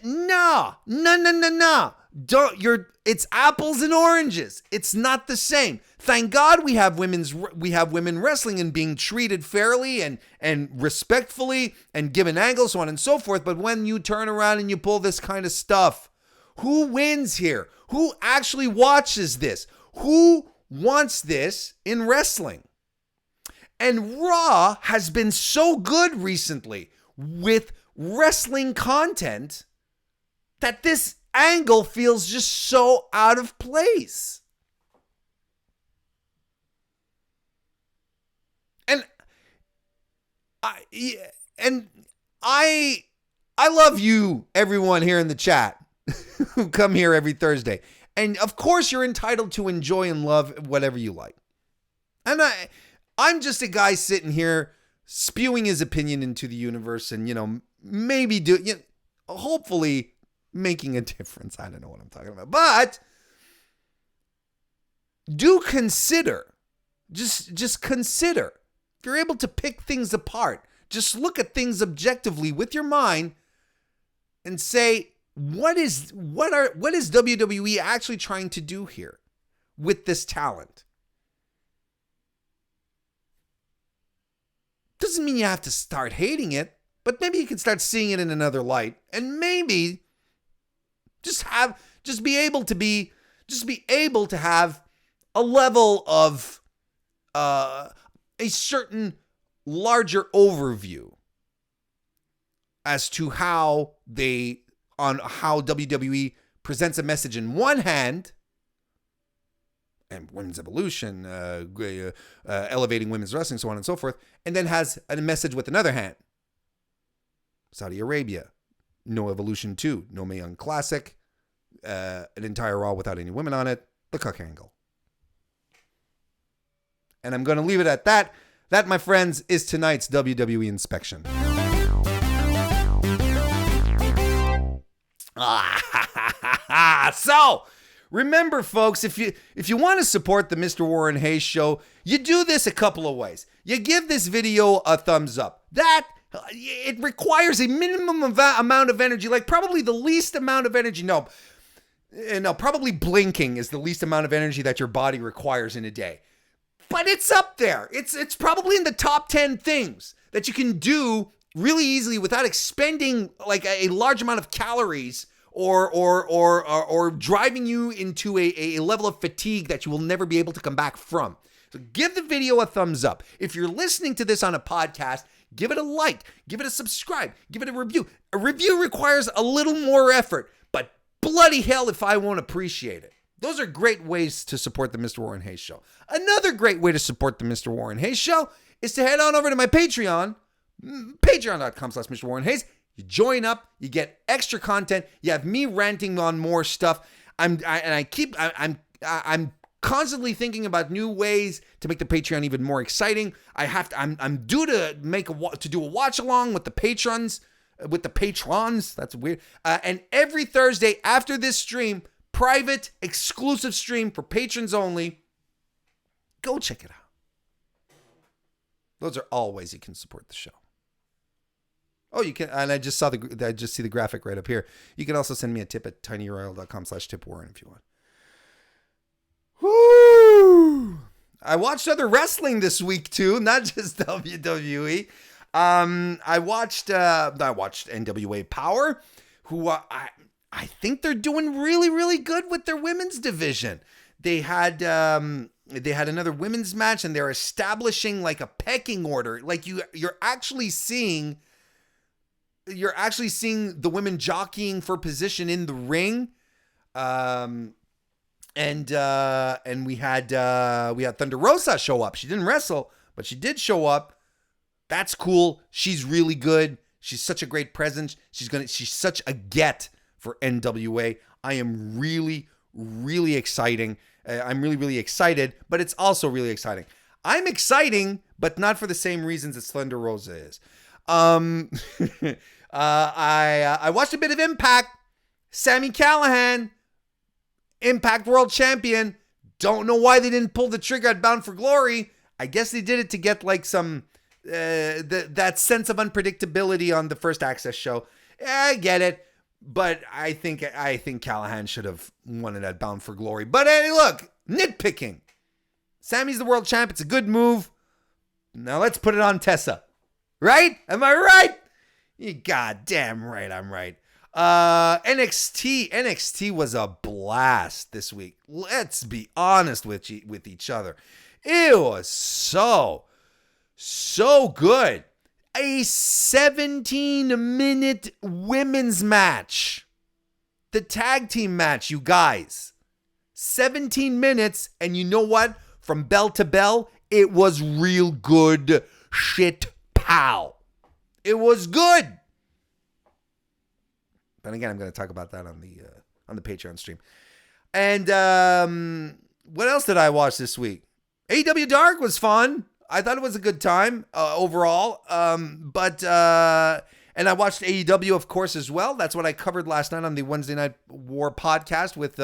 no. It's apples and oranges. It's not the same. Thank God we have women wrestling and being treated fairly and respectfully and given angles, so on and so forth. But when you turn around and you pull this kind of stuff, who wins here? Who actually watches this? Who wants this in wrestling? And Raw has been so good recently with wrestling content that this angle feels just so out of place. And I love you, everyone here in the chat who come here every Thursday. And of course you're entitled to enjoy and love whatever you like. And I'm just a guy sitting here spewing his opinion into the universe and, maybe hopefully making a difference. I don't know what I'm talking about. But do consider, just consider, if you're able to pick things apart, just look at things objectively with your mind and say, what is WWE actually trying to do here with this talent? Doesn't mean you have to start hating it, but maybe you can start seeing it in another light, and maybe just be able to have a level of a certain larger overview as to how WWE presents a message in one hand, and women's evolution, elevating women's wrestling, so on and so forth, and then has a message with another hand. Saudi Arabia, no Evolution 2, no Mae Young Classic, an entire Raw without any women on it, the cuck angle. And I'm going to leave it at that. That, my friends, is tonight's WWE Inspection. So, remember, folks, if you want to support the Mr. Warren Hayes Show, you do this a couple of ways. You give this video a thumbs up. It requires a minimum amount of energy, like probably the least amount of energy. No, probably blinking is the least amount of energy that your body requires in a day. But it's up there. It's probably in the top 10 things that you can do really easily without expending like a large amount of calories or driving you into a level of fatigue that you will never be able to come back from. So give the video a thumbs up. If you're listening to this on a podcast, give it a like, give it a subscribe, give it a review. A review requires a little more effort, but bloody hell if I won't appreciate it. Those are great ways to support the Mr. Warren Hayes Show. Another great way to support the Mr. Warren Hayes Show is to head on over to my Patreon, patreon.com/Mr. Warren Hayes. You join up, you get extra content, you have me ranting on more stuff. I'm constantly thinking about new ways to make the Patreon even more exciting. I'm due to do a watch along with the patrons. That's weird. And every Thursday after this stream, private exclusive stream for patrons only. Go check it out. Those are all ways you can support the show. Oh, you can, and I just see the graphic right up here. You can also send me a tip at tinyurl.com/tipwarren if you want. Woo! I watched other wrestling this week too, not just WWE. I watched NWA Power, who I think they're doing really, really good with their women's division. They had another women's match, and they're establishing like a pecking order. Like you're actually seeing you're actually seeing the women jockeying for position in the ring. And we had Thunder Rosa show up. She didn't wrestle, but she did show up. That's cool. She's really good. She's such a great presence. She's such a get for NWA. I am really, really exciting. I'm really, really excited, but it's also really exciting. I'm exciting, but not for the same reasons as Thunder Rosa is. I watched a bit of Impact. Sami Callihan, Impact World Champion. Don't know why they didn't pull the trigger at Bound for Glory. I guess they did it to get like some that sense of unpredictability on the First Access show. I get it, but I think Callihan should have won it at Bound for Glory. But hey, look, nitpicking. Sammy's the world champ. It's a good move. Now let's put it on Tessa. Right? Am I right? You goddamn right, I'm right. NXT was a blast this week. Let's be honest with each other. It was so good. A 17-minute women's match. The tag team match, you guys. 17 minutes, and you know what? From bell to bell, it was real good shit, pal. It was good. But again, I'm going to talk about that on the Patreon stream. And what else did I watch this week? AEW Dark was fun. I thought it was a good time overall. And I watched AEW, of course, as well. That's what I covered last night on the Wednesday Night War podcast with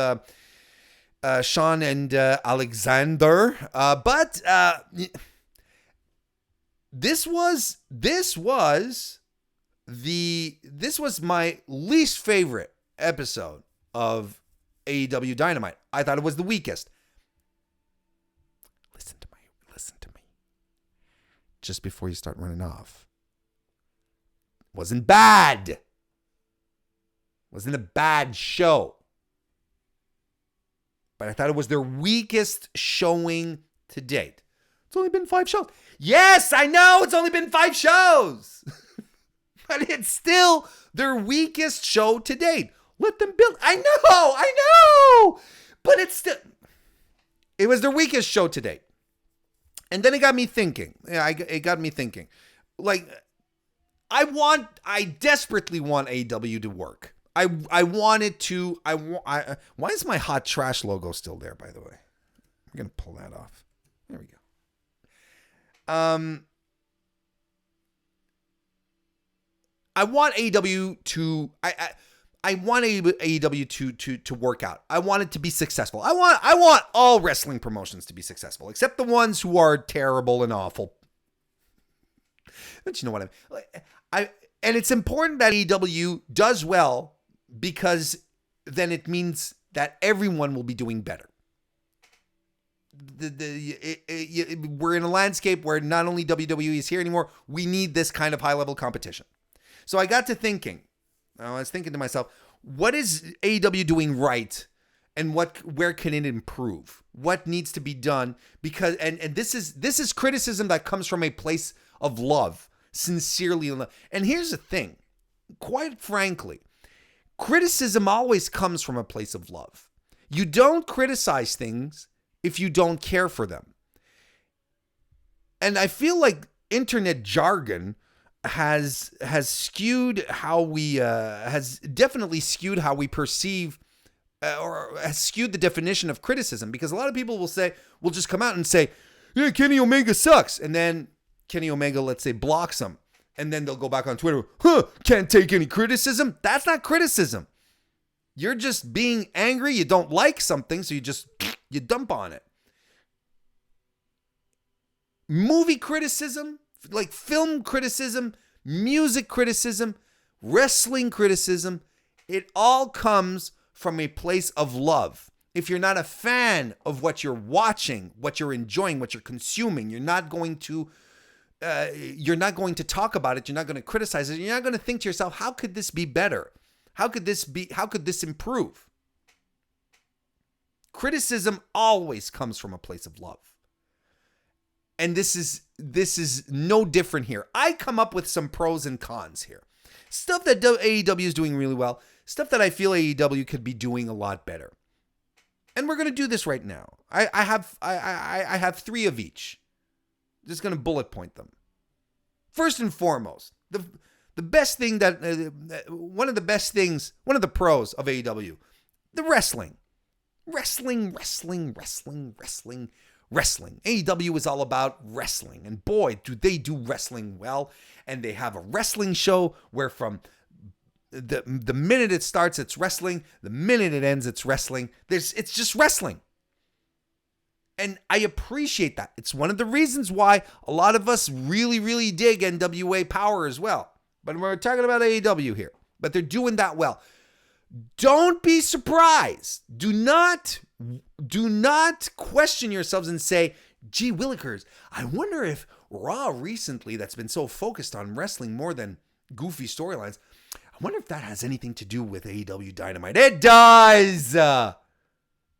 Sean and Alexander. But this was my least favorite episode of AEW Dynamite. I thought it was the weakest. Listen to me. Just before you start running off. Wasn't bad. Wasn't a bad show. But I thought it was their weakest showing to date. It's only been 5 shows. Yes, I know it's only been 5 shows. But it's still their weakest show to date. Let them build. I know. But it was their weakest show to date. And then it got me thinking. It got me thinking. Like, I desperately want AEW to work. I want it to. Why is my hot trash logo still there, by the way? I'm going to pull that off. There we go. I want AEW to. I want AEW to work out. I want it to be successful. I want all wrestling promotions to be successful, except the ones who are terrible and awful. But you know what I mean. And it's important that AEW does well, because then it means that everyone will be doing better. We're in a landscape where not only WWE is here anymore, we need this kind of high-level competition. So I got to thinking. I was thinking to myself, what is AEW doing right, and where can it improve? What needs to be done? Because and this is criticism that comes from a place of love, sincerely in love. And here's the thing, quite frankly, criticism always comes from a place of love. You don't criticize things if you don't care for them. And I feel like internet jargon has skewed how we has definitely skewed how we perceive or has skewed the definition of criticism, because a lot of people will just come out and say, yeah, Kenny Omega sucks, and then Kenny Omega, let's say, blocks them, and then they'll go back on Twitter, can't take any criticism. That's not criticism. You're just being angry. You don't like something, so you dump on it. Movie criticism, like film criticism, music criticism, wrestling criticism, it all comes from a place of love. If you're not a fan of what you're watching, what you're enjoying, what you're consuming, you're not going to talk about it. You're not going to criticize it. You're not going to think to yourself, how could this be better? How could this improve? Criticism always comes from a place of love. And this is no different here. I come up with some pros and cons here. stuff that AEW is doing really well, stuff that I feel AEW could be doing a lot better. And we're going to do this right now. I have 3 of each. Just going to bullet point them. First and foremost, the best thing that one of the pros of AEW, the wrestling. Wrestling. AEW is all about wrestling. And boy, do they do wrestling well. And they have a wrestling show where from the minute it starts, it's wrestling. The minute it ends, it's wrestling. It's just wrestling. And I appreciate that. It's one of the reasons why a lot of us really, really dig NWA Power as well. But we're talking about AEW here. But they're doing that well. Don't be surprised. Do not question yourselves and say, gee willikers, I wonder if Raw recently, that's been so focused on wrestling more than goofy storylines, I wonder if that has anything to do with AEW Dynamite. It does.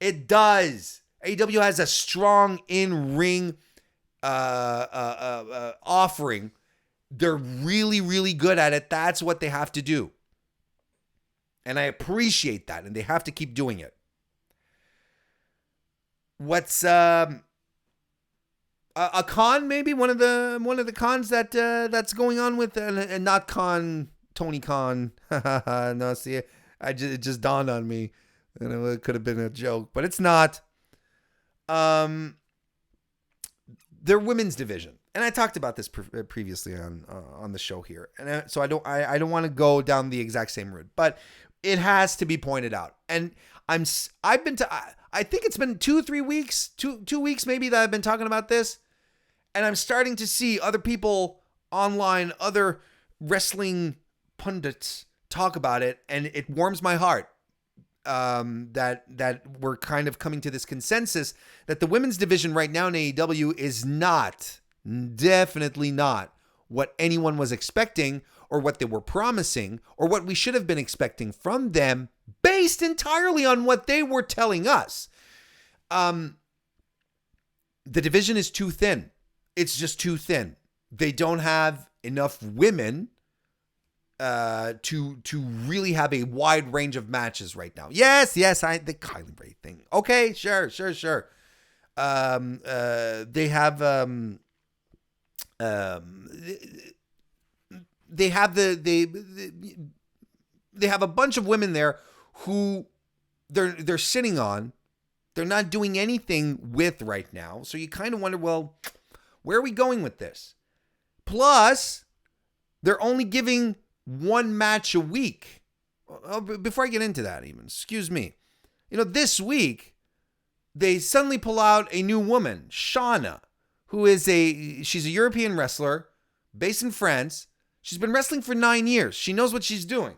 It does. AEW has a strong in-ring offering. They're really, really good at it. That's what they have to do. And I appreciate that, and they have to keep doing it. What's a con? Maybe one of the cons that's going on with, and not con Tony Khan. No, see, it just dawned on me, and it could have been a joke, but it's not. Their women's division, and I talked about this previously on the show here, and so I don't want to go down the exact same route, but it has to be pointed out. And I think it's been 2-3 weeks, 2 weeks maybe, that I've been talking about this, and I'm starting to see other people online, other wrestling pundits talk about it, and it warms my heart. That we're kind of coming to this consensus that the women's division right now in AEW is definitely not what anyone was expecting, or what they were promising, or what we should have been expecting from them, based entirely on what they were telling us. The division is too thin. It's just too thin. They don't have enough women to really have a wide range of matches right now. Yes, the Kylie Ray thing. Okay, sure. They have they have a bunch of women there who they're sitting on. They're not doing anything with right now. So you kind of wonder, well, where are we going with this? Plus, they're only giving 1 match a week. Before I get into that even, excuse me. This week, they suddenly pull out a new woman, Shauna, who is she's a European wrestler based in France. She's been wrestling for 9 years. She knows what she's doing.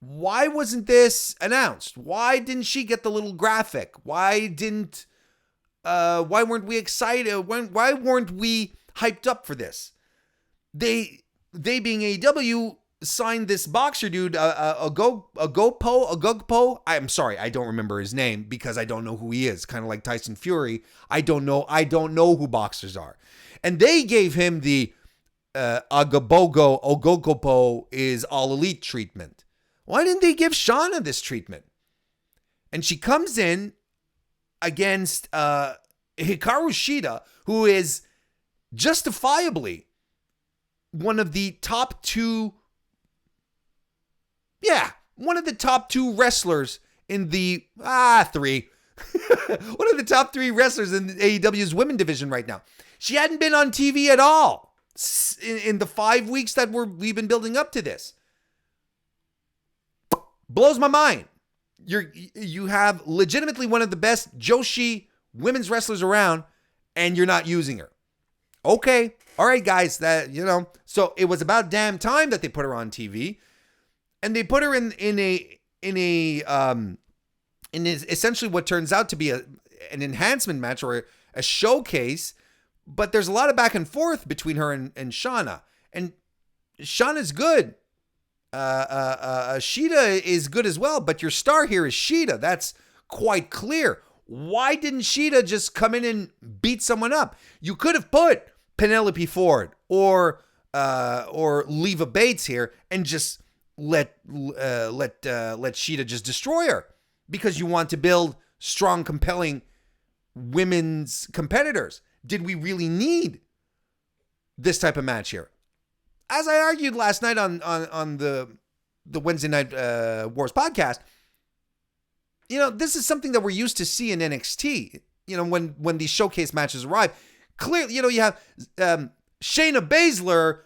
Why wasn't this announced? Why didn't she get the little graphic? Why weren't we excited? Why weren't we hyped up for this? They being AEW signed this boxer dude, Agogpo. I'm sorry, I don't remember his name because I don't know who he is. Kind of like Tyson Fury. I don't know who boxers are. And they gave him the Agogpo is all elite treatment. Why didn't they give Shauna this treatment? And she comes in against Hikaru Shida, who is justifiably one of the top two wrestlers in the 3. One of the top 3 wrestlers in AEW's women division right now. She hadn't been on TV at all in the 5 weeks that we've been building up to this. Blows my mind. You have legitimately one of the best Joshi women's wrestlers around, and you're not using her. Okay. All right, guys, so it was about damn time that they put her on TV, and they put her in essentially what turns out to be an enhancement match or a showcase, but there's a lot of back and forth between her and Shauna, and Shauna's good. Shida is good as well, but your star here is Shida. That's quite clear. Why didn't Shida just come in and beat someone up? You could have put Penelope Ford or or Leva Bates here and just let Sheeta just destroy her because you want to build strong, compelling women's competitors. Did we really need this type of match here? As I argued last night on the Wednesday Night Wars podcast, this is something that we're used to see in NXT. When these showcase matches arrive, clearly, you have Shayna Baszler,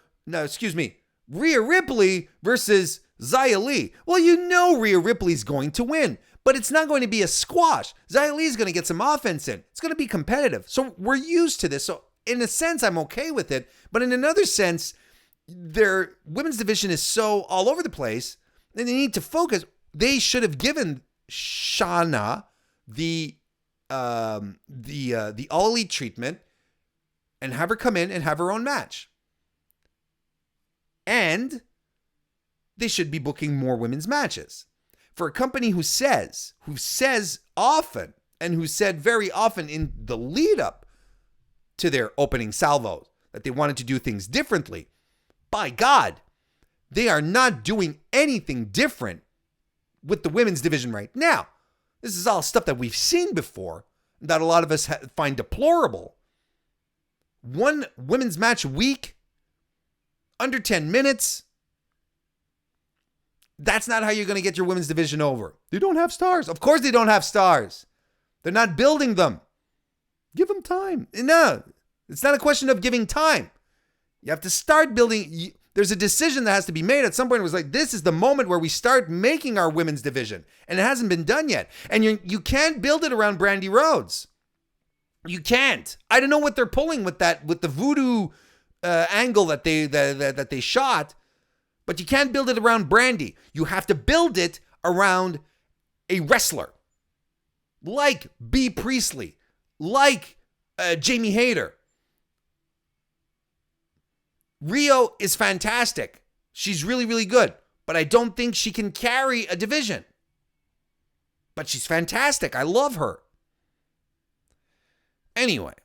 Rhea Ripley versus Xia Li. Well, Rhea Ripley's going to win, but it's not going to be a squash. Xia Li's going to get some offense in. It's going to be competitive. So we're used to this. So in a sense, I'm okay with it. But in another sense, their women's division is so all over the place, and they need to focus. They should have given Shayna the All Elite treatment and have her come in and have her own match. And they should be booking more women's matches. For a company who says often, and who said very often in the lead up to their opening salvo that they wanted to do things differently, by God, they are not doing anything different with the women's division right now. This is all stuff that we've seen before that a lot of us find deplorable. One women's match a week, under 10 minutes. That's not how you're going to get your women's division over. They don't have stars. Of course they don't have stars. They're not building them. Give them time. No, it's not a question of giving time. You have to start building. There's a decision that has to be made at some point. It was like, this is the moment where we start making our women's division. And it hasn't been done yet. And you can't build it around Brandy Rhodes. You can't. I don't know what they're pulling with the voodoo angle that they shot. But you can't build it around Brandy. You have to build it around a wrestler. Like Bea Priestley. Like Jamie Hayter. Rio is fantastic. She's really, really good. But I don't think she can carry a division. But she's fantastic. I love her. Anyway.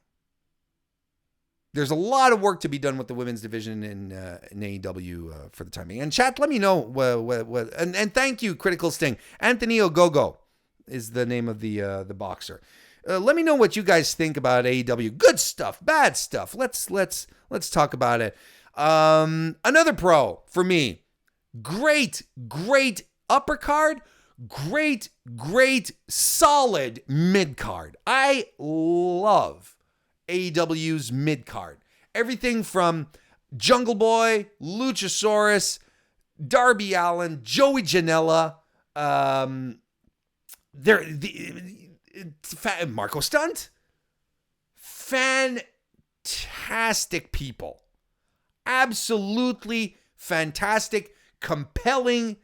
There's a lot of work to be done with the women's division in AEW for the time being. And chat, let me know what and thank you, Critical Sting. Anthony Ogogo is the name of the boxer. Let me know what you guys think about AEW. Good stuff, bad stuff. Let's talk about it. Another pro for me. Great upper card. Great solid mid card. I love AEW's mid-card. Everything from Jungle Boy, Luchasaurus, Darby Allin, Joey Janela, Marco Stunt. Fantastic people. Absolutely fantastic, compelling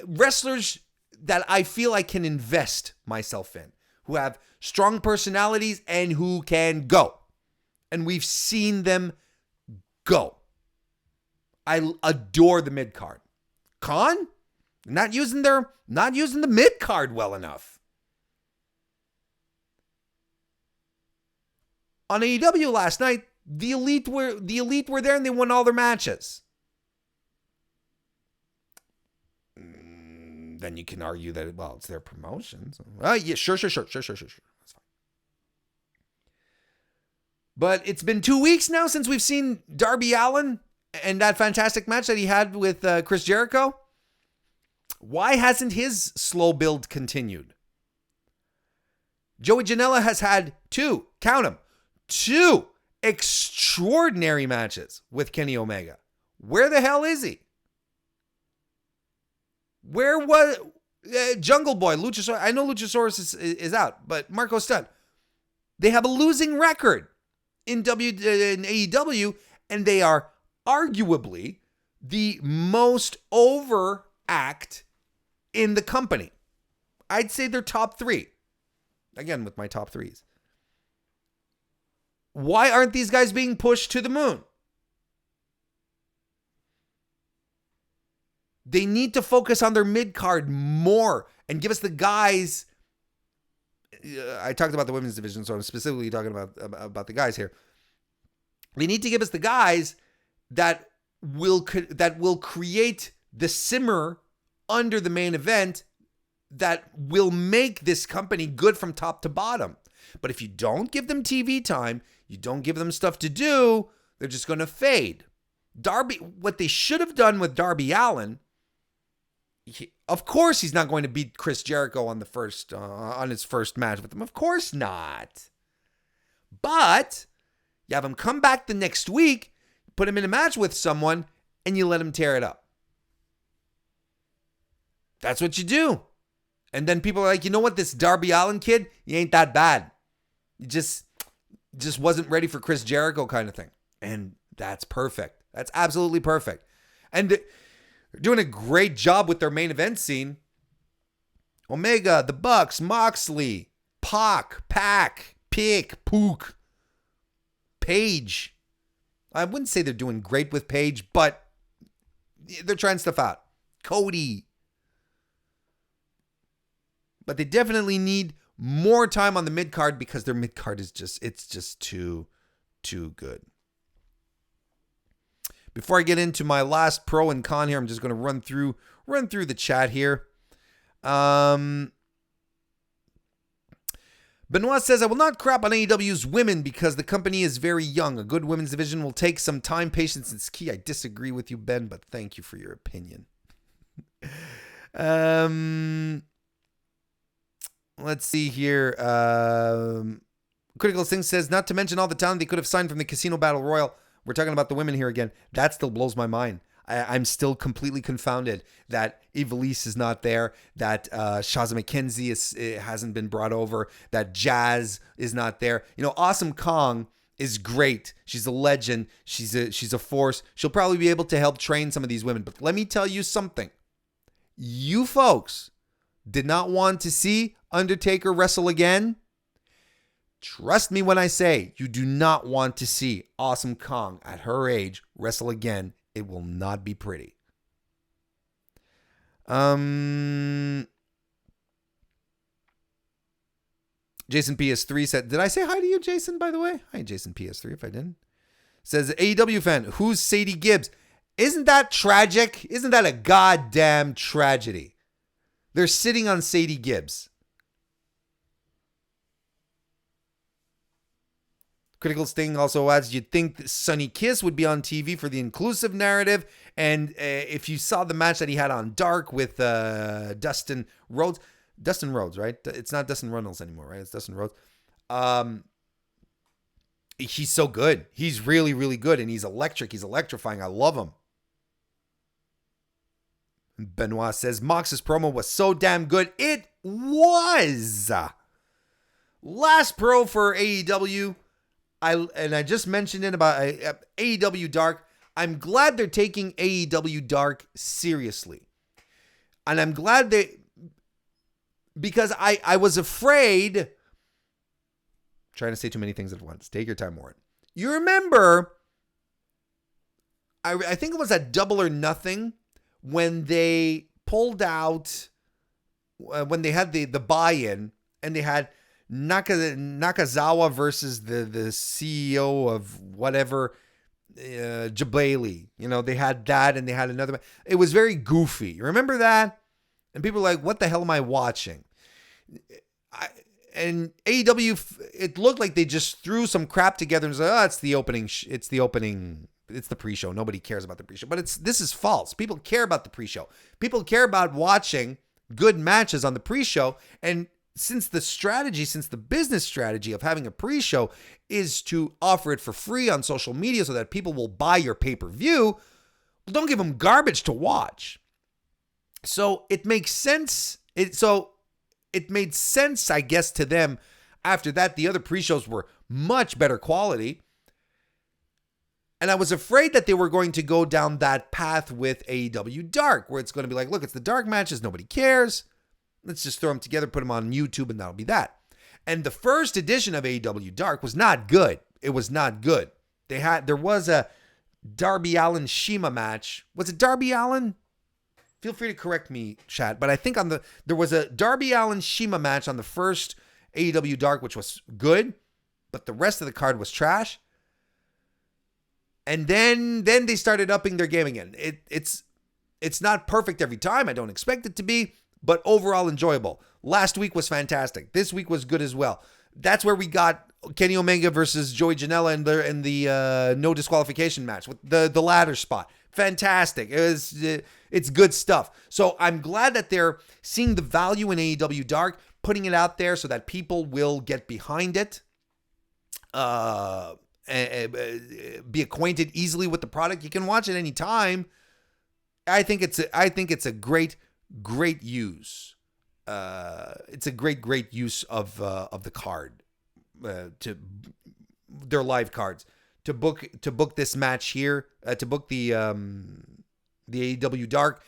wrestlers that I feel I can invest myself in, who have strong personalities and who can go. And we've seen them go. I adore the mid-card. Khan, not using the mid-card well enough. On AEW last night, the elite were there and they won all their matches. Then you can argue that, it's their promotion. So, yeah, sure. That's fine. But it's been 2 weeks now since we've seen Darby Allin and that fantastic match that he had with Chris Jericho. Why hasn't his slow build continued? Joey Janela has had two extraordinary matches with Kenny Omega. Where the hell is he? Where was Jungle Boy, Luchasaurus? I know Luchasaurus is out, but Marco Stunt. They have a losing record in AEW, and they are arguably the most over act in the company. I'd say they're top three. Again, with my top threes. Why aren't these guys being pushed to the moon? They need to focus on their mid-card more and give us the guys. I talked about the women's division, so I'm specifically talking about the guys here. They need to give us the guys that will create the simmer under the main event that will make this company good from top to bottom. But if you don't give them TV time, you don't give them stuff to do, they're just going to fade. What they should have done with Darby Allin, of course he's not going to beat Chris Jericho on his first match with him. Of course not. But you have him come back the next week, put him in a match with someone, and you let him tear it up. That's what you do. And then people are like, you know what, this Darby Allin kid, he ain't that bad. He just wasn't ready for Chris Jericho kind of thing. And that's perfect. That's absolutely perfect. And they're doing a great job with their main event scene. Omega, the Bucks, Moxley, Pac, Pick, Pook, Paige. I wouldn't say they're doing great with Paige, but they're trying stuff out. Cody. But they definitely need more time on the mid-card because their mid-card is just too good. Before I get into my last pro and con here, I'm just going to run through the chat here. Benoit says, I will not crap on AEW's women because the company is very young. A good women's division will take some time. Patience is key. I disagree with you, Ben, but thank you for your opinion. Let's see here. Critical Thing says, not to mention all the talent they could have signed from the Casino Battle Royal. We're talking about the women here again. That still blows my mind. I'm still completely confounded that Ivelisse is not there, that Shazza McKenzie hasn't been brought over, that Jazz is not there. You know, Awesome Kong is great. She's a legend. She's a force. She'll probably be able to help train some of these women. But let me tell you something. You folks did not want to see Undertaker wrestle again. Trust me when I say you do not want to see Awesome Kong at her age wrestle again. It will not be pretty. Jason PS3 said, did I say hi to you, Jason, by the way? Hi, Jason PS3, if I didn't. Says, AEW fan, who's Sadie Gibbs? Isn't that tragic? Isn't that a goddamn tragedy? They're sitting on Sadie Gibbs. Critical Sting also adds, you'd think that Sonny Kiss would be on TV for the inclusive narrative. And if you saw the match that he had on Dark with Dustin Rhodes, right? It's not Dustin Runnels anymore, right? It's Dustin Rhodes. He's so good. He's really, really good. And he's electric. He's electrifying. I love him. Benoit says, Mox's promo was so damn good. It was. Last pro for AEW. I just mentioned it about AEW Dark. I'm glad they're taking AEW Dark seriously. And I'm glad because I was afraid. Trying to say too many things at once. Take your time, Warren. You remember, I think it was at Double or Nothing when they pulled out, when they had the buy-in and they had Nakazawa versus the CEO of whatever, Jabali. You know, they had that and they had another. It was very goofy. You remember that? And people were like, what the hell am I watching? And AEW, it looked like they just threw some crap together and said, oh, it's the opening. It's the pre-show. Nobody cares about the pre-show. But this is false. People care about the pre-show. People care about watching good matches on the pre-show. And since the business strategy of having a pre-show is to offer it for free on social media so that people will buy your pay-per-view, well, don't give them garbage to watch. So it makes sense. It made sense, I guess, to them. After that, the other pre-shows were much better quality. And I was afraid that they were going to go down that path with AEW Dark, where it's going to be like, look, it's the dark matches. Nobody cares. Let's just throw them together, put them on YouTube, and that'll be that. And the first edition of AEW Dark was not good. It was not good. There was a Darby Allin Shima match. Was it Darby Allin? Feel free to correct me, chat. But I think there was a Darby Allin Shima match on the first AEW Dark, which was good, but the rest of the card was trash. And then they started upping their game again. It's not perfect every time. I don't expect it to be, but overall enjoyable. Last week was fantastic. This week was good as well. That's where we got Kenny Omega versus Joey Janela in the no disqualification match with the ladder spot. Fantastic. It's good stuff. So I'm glad that they're seeing the value in AEW Dark, putting it out there so that people will get behind it. Be acquainted easily with the product. You can watch it anytime. I think it's a great use. It's a great use of the card, to their live cards, to book this match here, to book the AEW Dark.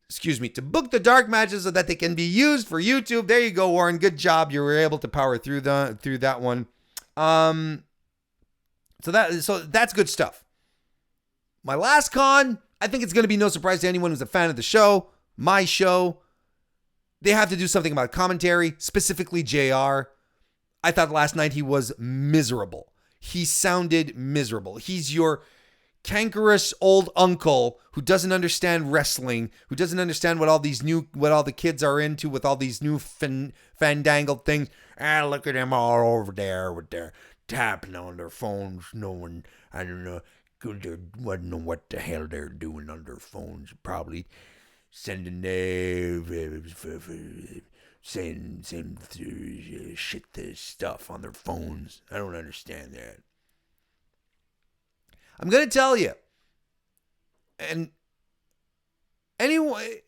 Excuse me, to book the dark matches so that they can be used for YouTube. There you go, Warren. Good job. You were able to power through that one. So that's good stuff. My last con, I think it's going to be no surprise to anyone who's a fan of the show, my show. They have to do something about commentary, specifically JR. I thought last night he was miserable. He sounded miserable. He's your cankerous old uncle who doesn't understand wrestling, who doesn't understand what all the kids are into with all these new fandangled things. Look at them all over there with their tapping on their phones, knowing, I don't know what the hell they're doing on their phones. Probably sending shit stuff on their phones. I don't understand that. I'm going to tell you. And anyway,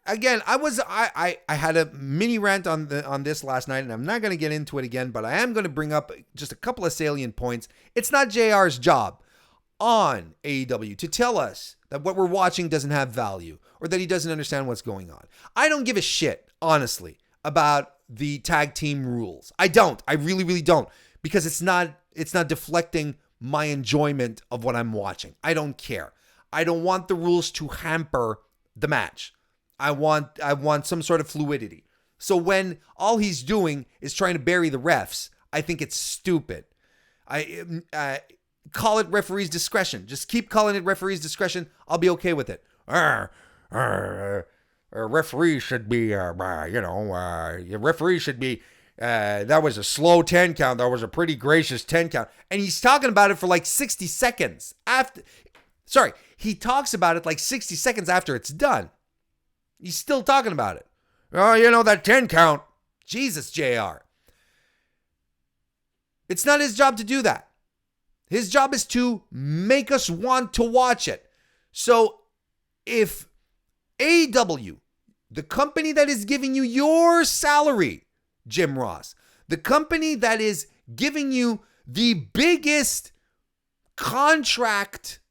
again, I had a mini rant on this last night, and I'm not going to get into it again, but I am going to bring up just a couple of salient points. It's not JR's job on AEW to tell us that what we're watching doesn't have value or that he doesn't understand what's going on. I don't give a shit, honestly, about the tag team rules. I don't. I really, really don't, because it's not deflecting my enjoyment of what I'm watching. I don't care. I don't want the rules to hamper the match. I want some sort of fluidity. So when all he's doing is trying to bury the refs, I think it's stupid. I call it referee's discretion. Just keep calling it referee's discretion. I'll be okay with it. Referee should be, referee should be, that was a slow 10 count. That was a pretty gracious 10 count. And he's talking about it for like 60 seconds after. Sorry, he talks about it like 60 seconds after it's done. He's still talking about it. Oh, that 10 count. Jesus, JR. It's not his job to do that. His job is to make us want to watch it. So if AEW, the company that is giving you your salary, Jim Ross, the company that is giving you the biggest contract,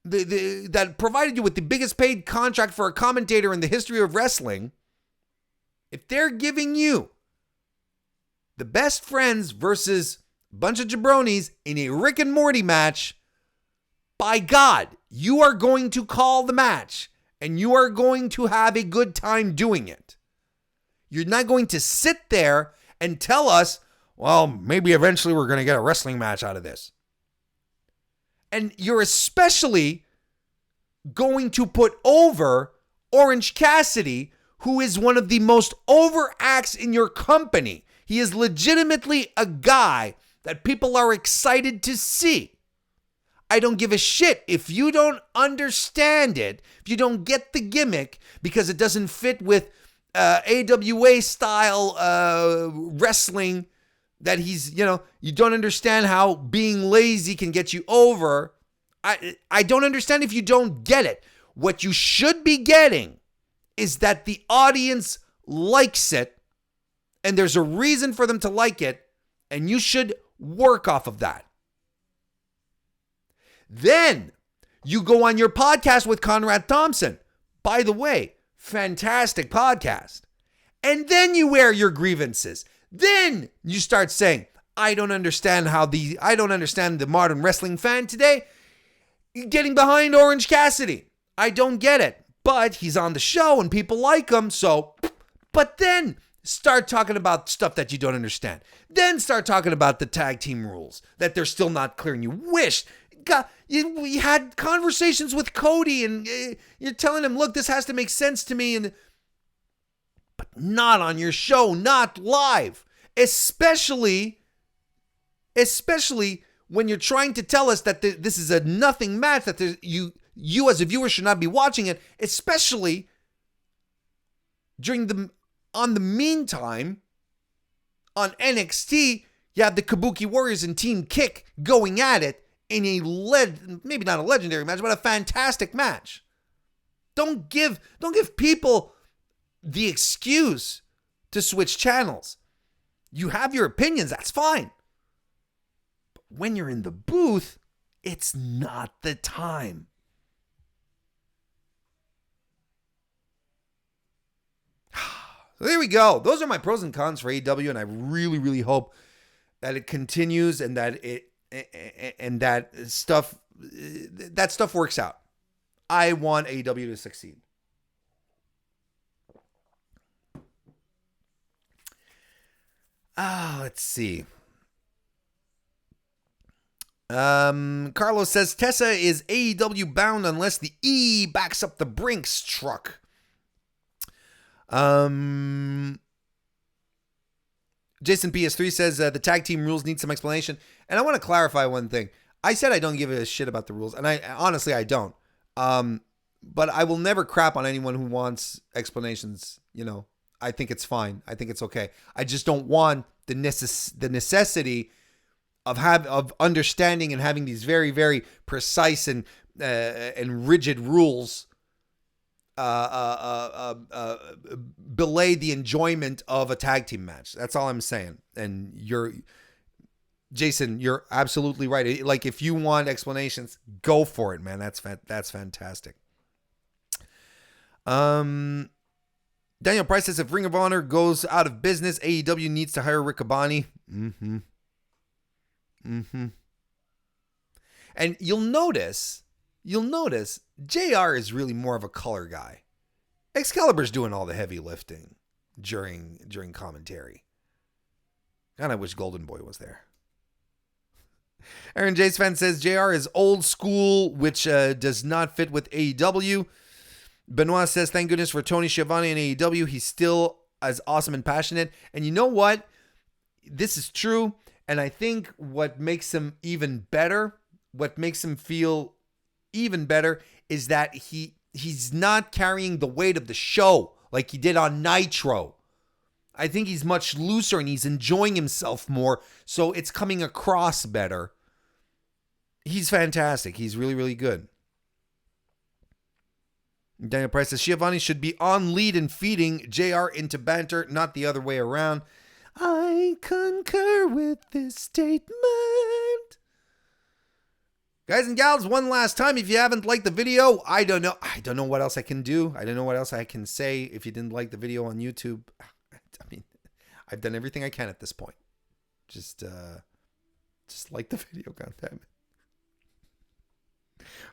that provided you with the biggest paid contract for a commentator in the history of wrestling, if they're giving you the best friends versus a bunch of jabronis in a Rick and Morty match, by God, you are going to call the match and you are going to have a good time doing it. You're not going to sit there and tell us, well, maybe eventually we're going to get a wrestling match out of this. And you're especially going to put over Orange Cassidy, who is one of the most over acts in your company. He is legitimately a guy that people are excited to see. I don't give a shit if you don't understand it, if you don't get the gimmick because it doesn't fit with AWA style wrestling, that he's, you don't understand how being lazy can get you over. I don't understand if you don't get it. What you should be getting is that the audience likes it, and there's a reason for them to like it, and you should work off of that. Then you go on your podcast with Conrad Thompson. By the way, fantastic podcast. And then you air your grievances. Then you start saying, I don't understand the modern wrestling fan today getting behind Orange Cassidy. I don't get it. But he's on the show and people like him. So, but then start talking about stuff that you don't understand. Then start talking about the tag team rules that they're still not clear. And you wish, God, we had conversations with Cody and you're telling him, look, this has to make sense to me. But not on your show, not live. Especially when you're trying to tell us that this is a nothing match, that you as a viewer should not be watching it, especially on the meantime, on NXT, you have the Kabuki Warriors and Team Kick going at it in maybe not a legendary match, but a fantastic match. Don't give people the excuse to switch channels. You have your opinions, that's fine. But when you're in the booth, it's not the time. So there we go. Those are my pros and cons for AEW, and I really, really hope that it continues and that that stuff works out. I want AEW to succeed. Let's see. Carlos says Tessa is AEW bound unless the E backs up the Brinks truck. Jason PS3 says the tag team rules need some explanation. And I want to clarify one thing. I said I don't give a shit about the rules, and I honestly don't. But I will never crap on anyone who wants explanations. I think it's fine. I think it's okay. I just don't want the necessity of understanding and having these very, very precise and rigid rules belay the enjoyment of a tag team match. That's all I'm saying. And Jason, you're absolutely right. Like, if you want explanations, go for it, man. That's fantastic. Daniel Price says if Ring of Honor goes out of business, AEW needs to hire Rick Abani. And you'll notice JR is really more of a color guy. Excalibur's doing all the heavy lifting during commentary. God, I wish Golden Boy was there. Aaron J. Sven says JR is old school, which does not fit with AEW. Benoit says, thank goodness for Tony Schiavone in AEW. He's still as awesome and passionate. And you know what? This is true. And I think what makes him even better, what makes him feel even better, is that he's not carrying the weight of the show like he did on Nitro. I think he's much looser and he's enjoying himself more. So it's coming across better. He's fantastic. He's really, really good. Daniel Price says Schiavone should be on lead and feeding JR into banter, not the other way around. I concur with this statement. Guys and gals, one last time, if you haven't liked the video, I don't know what else I can do. I don't know what else I can say if you didn't like the video on YouTube. I mean, I've done everything I can at this point. Just like the video, goddammit.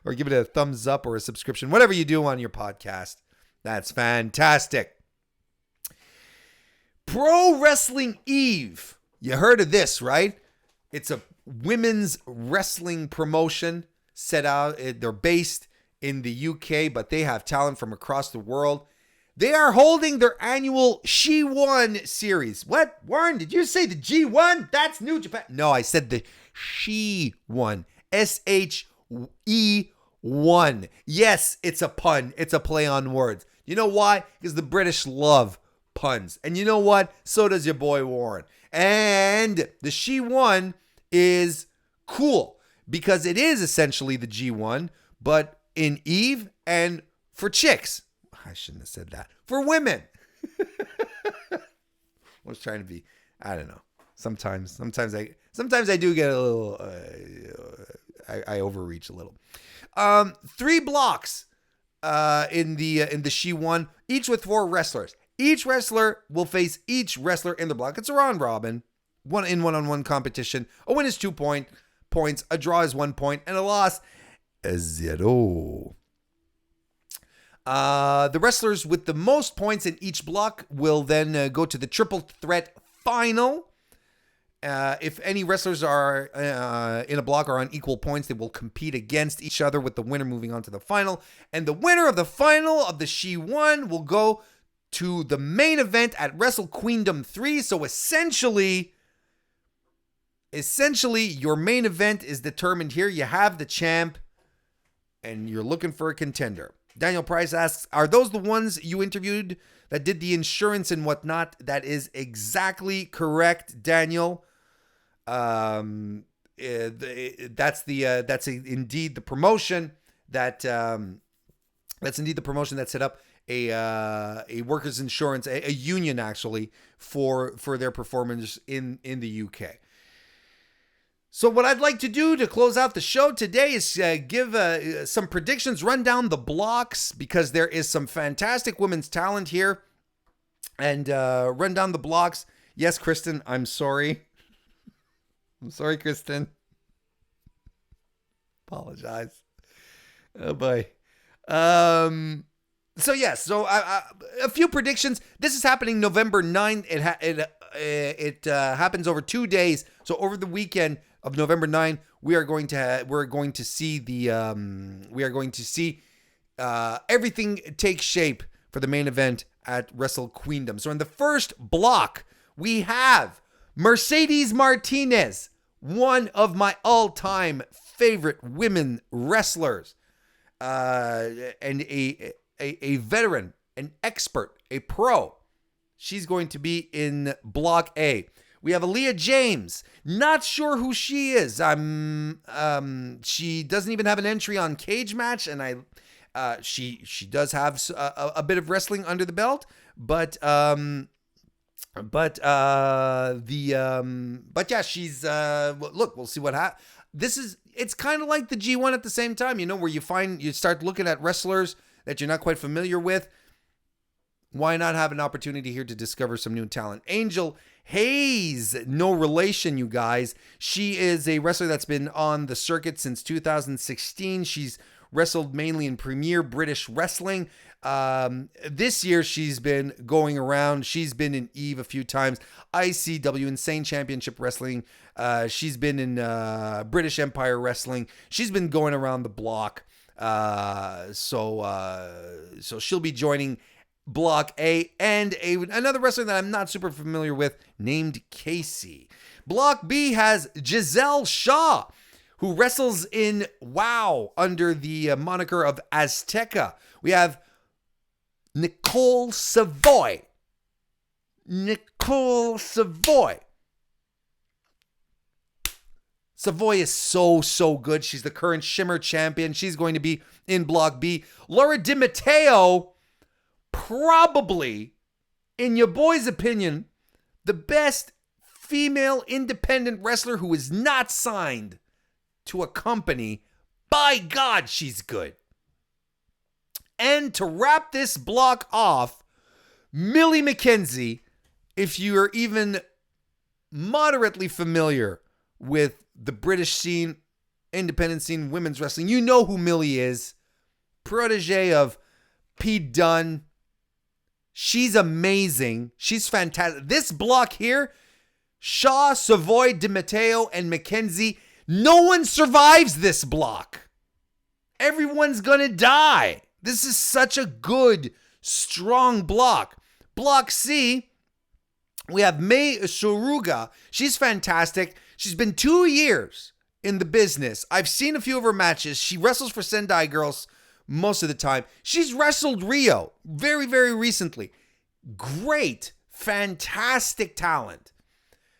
Or give it a thumbs up or a subscription, whatever you do on your podcast. That's fantastic. Pro Wrestling Eve. You heard of this, right? It's a women's wrestling promotion set out. They're based in the UK, but they have talent from across the world. They are holding their annual She Won series. What? Warren, did you say the G1? That's New Japan. No, I said the She Won. SHE1. Yes, it's a pun. It's a play on words. You know why? Because the British love puns. And you know what? So does your boy Warren. And the She Won is cool because it is essentially the G1, but in Eve and for chicks. I shouldn't have said that. For women. I was trying to be, I don't know. Sometimes I do get a little, I overreach a little. 3 blocks in the She Won, each with 4 wrestlers. Each wrestler will face each wrestler in the block. It's a round robin, one-on-one competition. A win is 2 points, a draw is 1 point, and a loss is 0. The wrestlers with the most points in each block will then go to the triple threat final. If any wrestlers are in a block are on equal points, they will compete against each other, with the winner moving on to the final. And the winner of the final of the She One will go to the main event at Wrestle Queendom 3. So essentially, your main event is determined here. You have the champ, and you're looking for a contender. Daniel Price asks, are those the ones you interviewed that did the insurance and whatnot? That is exactly correct, Daniel. That's indeed the promotion that set up a workers' insurance, a union actually, for their performance in the UK. So what I'd like to do to close out the show today is give some predictions, run down the blocks, because there is some fantastic women's talent here, and run down the blocks. Yes, Kristen, I'm sorry. I'm sorry, Kristen. Apologize. Oh boy. So a few predictions. This is happening November 9th. It happens over 2 days. So over the weekend of November 9th, we are going to see everything take shape for the main event at Wrestle Queendom. So in the first block, we have Mercedes Martinez, one of my all-time favorite women wrestlers, and a veteran, an expert, a pro. She's going to be in Block A. We have Aaliyah James. Not sure who she is. She doesn't even have an entry on Cage Match, and she does have a bit of wrestling under the belt, but she's look, we'll see what happens. It's kind of like the G1 at the same time, where you start looking at wrestlers that you're not quite familiar with. Why not have an opportunity here to discover some new talent? Angel Hayes, no relation, you guys. She is a wrestler that's been on the circuit since 2016. She's wrestled mainly in Premier British Wrestling. This year, she's been going around. She's been in Eve a few times. ICW, Insane Championship Wrestling. She's been in British Empire Wrestling. She's been going around the block. So she'll be joining Block A, and another wrestler that I'm not super familiar with named Casey. Block B has Giselle Shaw, who wrestles in WoW under the moniker of Azteca. We have Nicole Savoy. Savoy is so good. She's the current Shimmer champion. She's going to be in Block B. Laura DiMatteo, probably, in your boy's opinion, the best female independent wrestler who is not signed to a company. By God, she's good. And to wrap this block off, Millie McKenzie, if you're even moderately familiar with the British scene, independent scene, women's wrestling, you know who Millie is. Protege of Pete Dunne. She's amazing. She's fantastic. This block here, Shaw, Savoy, DiMatteo, and McKenzie, no one survives this block. Everyone's gonna die. This is such a good, strong block. Block C, we have May Suruga. She's fantastic. She's been 2 years in the business. I've seen a few of her matches. She wrestles for Sendai Girls most of the time. She's wrestled Rio very, very recently. Great, fantastic talent.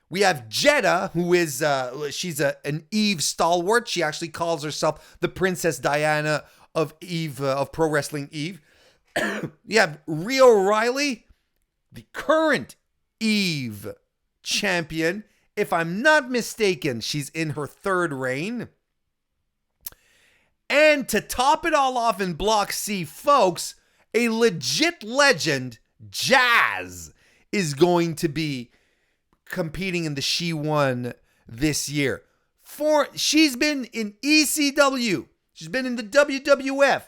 We have Jetta, who is, she's an Eve stalwart. She actually calls herself the Princess Diana of Eve, of Pro Wrestling Eve. You have Rhea O'Reilly, the current Eve champion. If I'm not mistaken, she's in her third reign. And to top it all off in Block C, folks, a legit legend, Jazz, is going to be competing in the She One this year. She's been in ECW. She's been in the WWF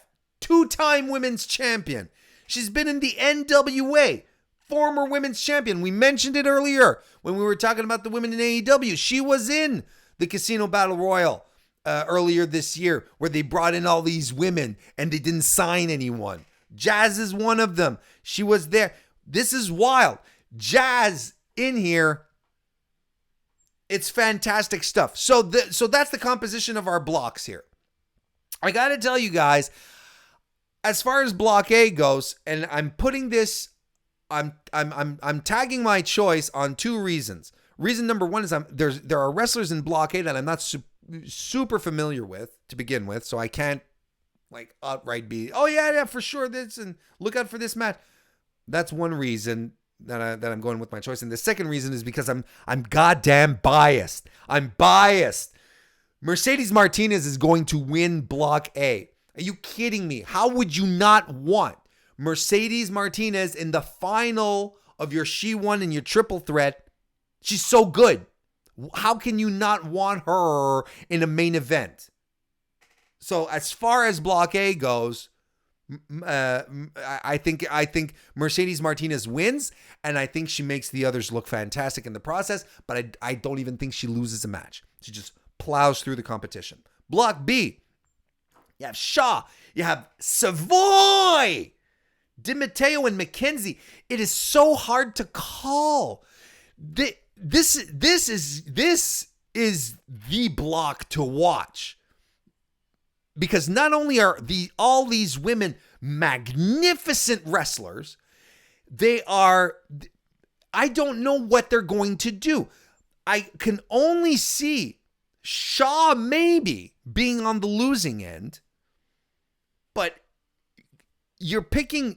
two-time women's champion. She's been in the NWA, former women's champion. We mentioned it earlier when we were talking about the women in AEW. She was in the Casino Battle Royal earlier this year, where they brought in all these women and they didn't sign anyone. Jazz is one of them. She was there. This is wild. Jazz in here. It's fantastic stuff. So that's the composition of our blocks here. I got to tell you guys, as far as block A goes, and I'm putting this, I'm tagging my choice on two reasons. Reason number one is there are wrestlers in block A that I'm not super familiar with to begin with, so I can't like outright be, oh yeah, for sure this, and look out for this match. That's one reason that I'm going with my choice. And the second reason is because I'm goddamn biased. I'm biased. Mercedes Martinez is going to win block A. Are you kidding me? How would you not want Mercedes Martinez in the final of your She Won and your triple threat? She's so good. How can you not want her in a main event? So as far as block A goes, I think Mercedes Martinez wins, and I think she makes the others look fantastic in the process, but I don't even think she loses a match. She just plows through the competition. Block B, you have Shaw, you have Savoy, DiMatteo, and McKenzie. It is so hard to call. This is the block to watch. Because not only are all these women magnificent wrestlers, I don't know what they're going to do. I can only see Shaw maybe being on the losing end, but you're picking,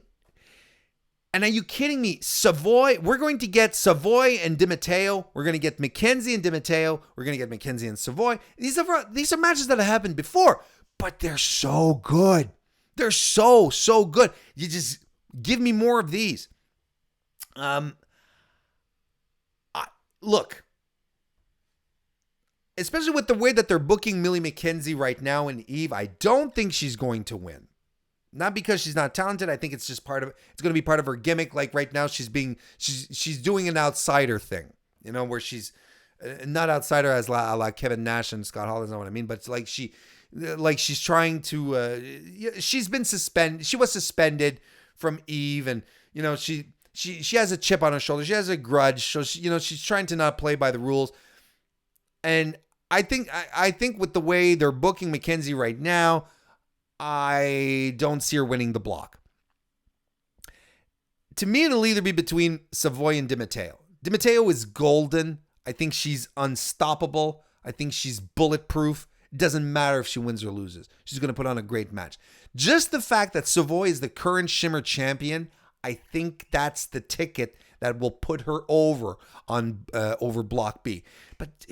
and are you kidding me? Savoy, we're going to get Savoy and DiMatteo. We're going to get McKenzie and DiMatteo. We're going to get McKenzie and Savoy. These are matches that have happened before. But they're so good. They're so good. You just give me more of these. Look, especially with the way that they're booking Millie McKenzie right now and Eve, I don't think she's going to win. Not because she's not talented. I think it's just it's going to be part of her gimmick. Like right now, she's doing an outsider thing, where she's not outsider as like Kevin Nash and Scott Hall, is not what I mean, but it's like she's trying to she's been suspended. She was suspended from Eve, and she has a chip on her shoulder. She has a grudge, so she's trying to not play by the rules. And I think with the way they're booking McKenzie right now, I don't see her winning the block. To me, it'll either be between Savoy and DiMatteo. DiMatteo is golden. I think she's unstoppable. I think she's bulletproof. It doesn't matter if she wins or loses. She's going to put on a great match. Just the fact that Savoy is the current Shimmer champion, I think that's the ticket that will put her over on over Block B. But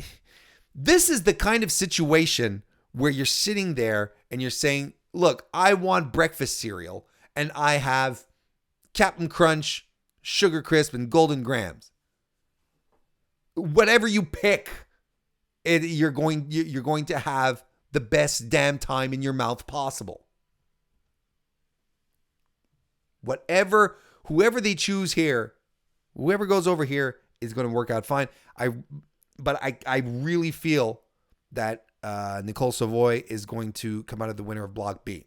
this is the kind of situation where you're sitting there and you're saying, look, I want breakfast cereal, and I have Captain Crunch, Sugar Crisp, and Golden Grams. Whatever you pick, you're going to have the best damn time in your mouth possible. Whoever they choose here, whoever goes over here is going to work out fine. But I really feel that Nicole Savoy is going to come out of the winner of Block B.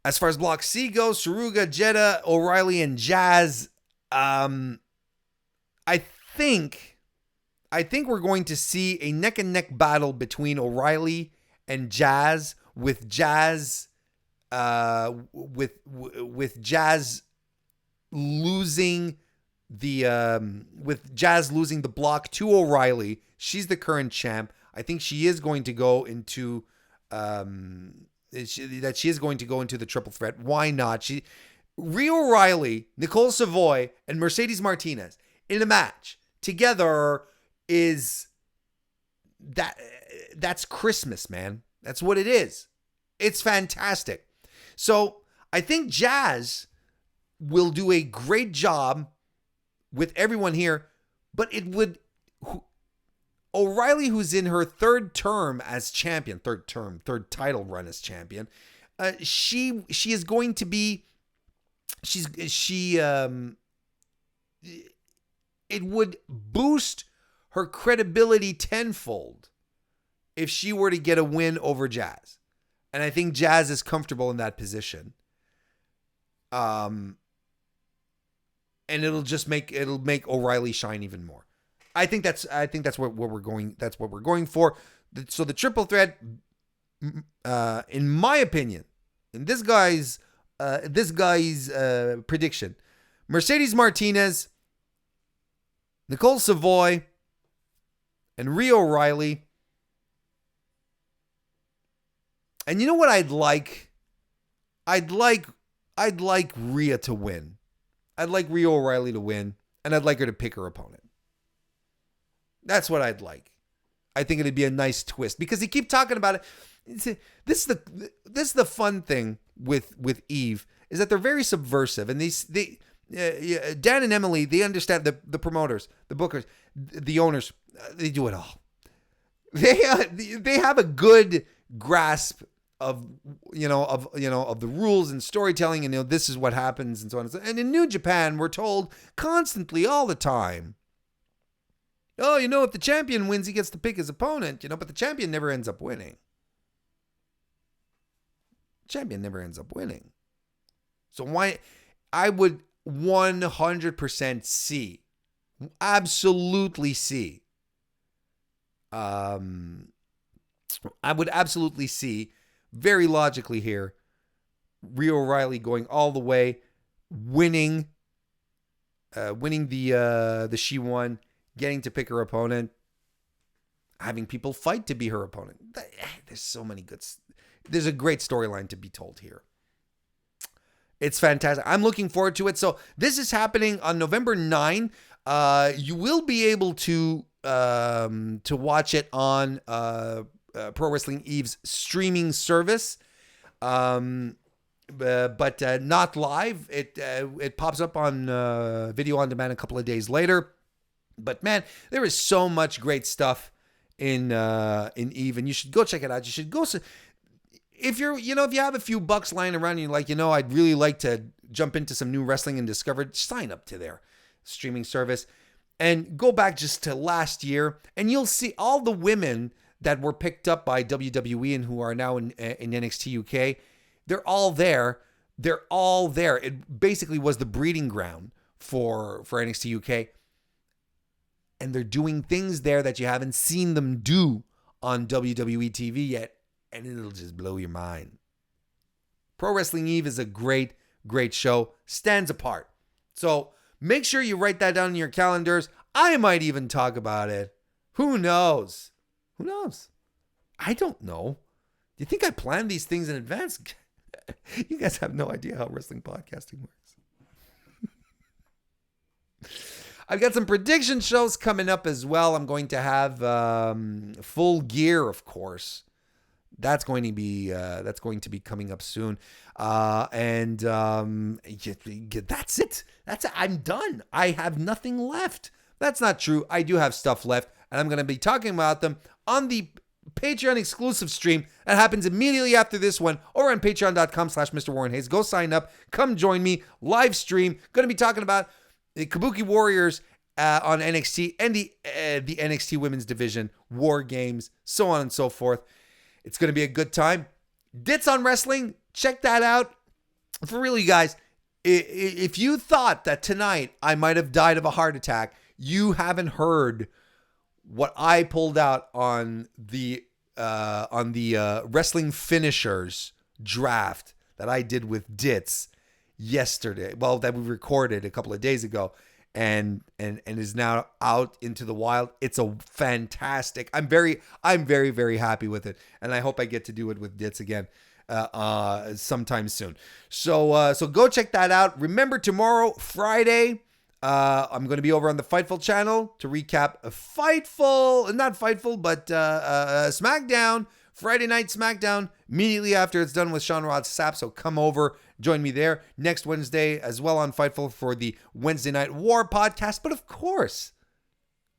As far as Block C goes, Saruga, Jeddah, O'Reilly, and Jazz. I think we're going to see a neck and neck battle between O'Reilly and Jazz, with Jazz with Jazz losing the block to O'Reilly. She's the current champ. I think she is going to go into she is going to go into the triple threat. Why not? Rhea O'Reilly, Nicole Savoy, and Mercedes Martinez in a match together that's Christmas, man. That's what it is. It's fantastic. So I think Jazz will do a great job with everyone here, but O'Reilly, who's in her third term as champion, third title run as champion, she is going to be, it would boost her credibility tenfold if she were to get a win over Jazz. And I think Jazz is comfortable in that position. And it'll make O'Reilly shine even more. I think that's what we're going. That's what we're going for. So the triple threat, in my opinion, in this guy's prediction, Mercedes Martinez, Nicole Savoy, and Rhea O'Reilly. And you know what I'd like? I'd like Rhea to win. I'd like Rhea O'Reilly to win, and I'd like her to pick her opponent. That's what I'd like. I think it'd be a nice twist because they keep talking about it. This is the fun thing with Eve is that they're very subversive, and Dan and Emily, they understand the promoters, the bookers, the owners. They do it all. They have a good grasp of the rules and storytelling, and this is what happens and so on. And in New Japan, we're told constantly all the time, oh, if the champion wins, he gets to pick his opponent, but the champion never ends up winning. Champion never ends up winning. So why? I would 100% see, absolutely see. I would absolutely see, very logically here, Rhea O'Reilly going all the way, winning the She Won, getting to pick her opponent, having people fight to be her opponent. There's so many there's a great storyline to be told here. It's fantastic. I'm looking forward to it. So this is happening on November 9. You will be able to watch it on Pro Wrestling Eve's streaming service, but not live. It pops up on video on demand a couple of days later. But man, there is so much great stuff in Eve, and you should go check it out. You should go. If you have a few bucks lying around and you're like, I'd really like to jump into some new wrestling and discover it, sign up to their streaming service and go back just to last year, and you'll see all the women that were picked up by WWE and who are now in NXT UK. They're all there. They're all there. It basically was the breeding ground for NXT UK. And they're doing things there that you haven't seen them do on WWE TV yet. And it'll just blow your mind. Pro Wrestling Eve is a great, great show. Stands apart. So make sure you write that down in your calendars. I might even talk about it. Who knows? Who knows? I don't know. Do you think I planned these things in advance? You guys have no idea how wrestling podcasting works. I've got some prediction shows coming up as well. I'm going to have Full Gear, of course. That's going to be coming up soon. And that's it. I'm done. I have nothing left. That's not true. I do have stuff left, and I'm going to be talking about them on the Patreon exclusive stream that happens immediately after this one over on patreon.com/MrWarrenHayes. Go sign up. Come join me. Live stream. Going to be talking about the Kabuki Warriors on NXT and the NXT Women's Division, War Games, so on and so forth. It's going to be a good time. Dits on Wrestling. Check that out. For real, you guys, if you thought that tonight I might have died of a heart attack, you haven't heard what I pulled out on the Wrestling Finishers draft that I did with Dits yesterday. Well, that we recorded a couple of days ago, and is now out into the wild. It's a fantastic. I'm very, very happy with it, and I hope I get to do it with Dits again sometime soon. So go check that out. Remember, tomorrow, Friday, I'm going to be over on the Fightful channel to recap SmackDown, Friday Night SmackDown, immediately after it's done with Sean Rod's Sap. So come over, join me there next Wednesday as well on Fightful for the Wednesday Night War podcast. But of course,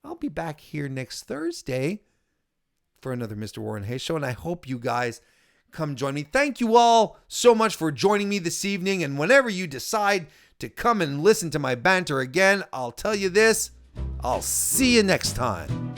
I'll be back here next Thursday for another Mr. Warren Hayes show, and I hope you guys come join me. Thank you all so much for joining me this evening, and whenever you decide to come and listen to my banter again, I'll tell you this, I'll see you next time.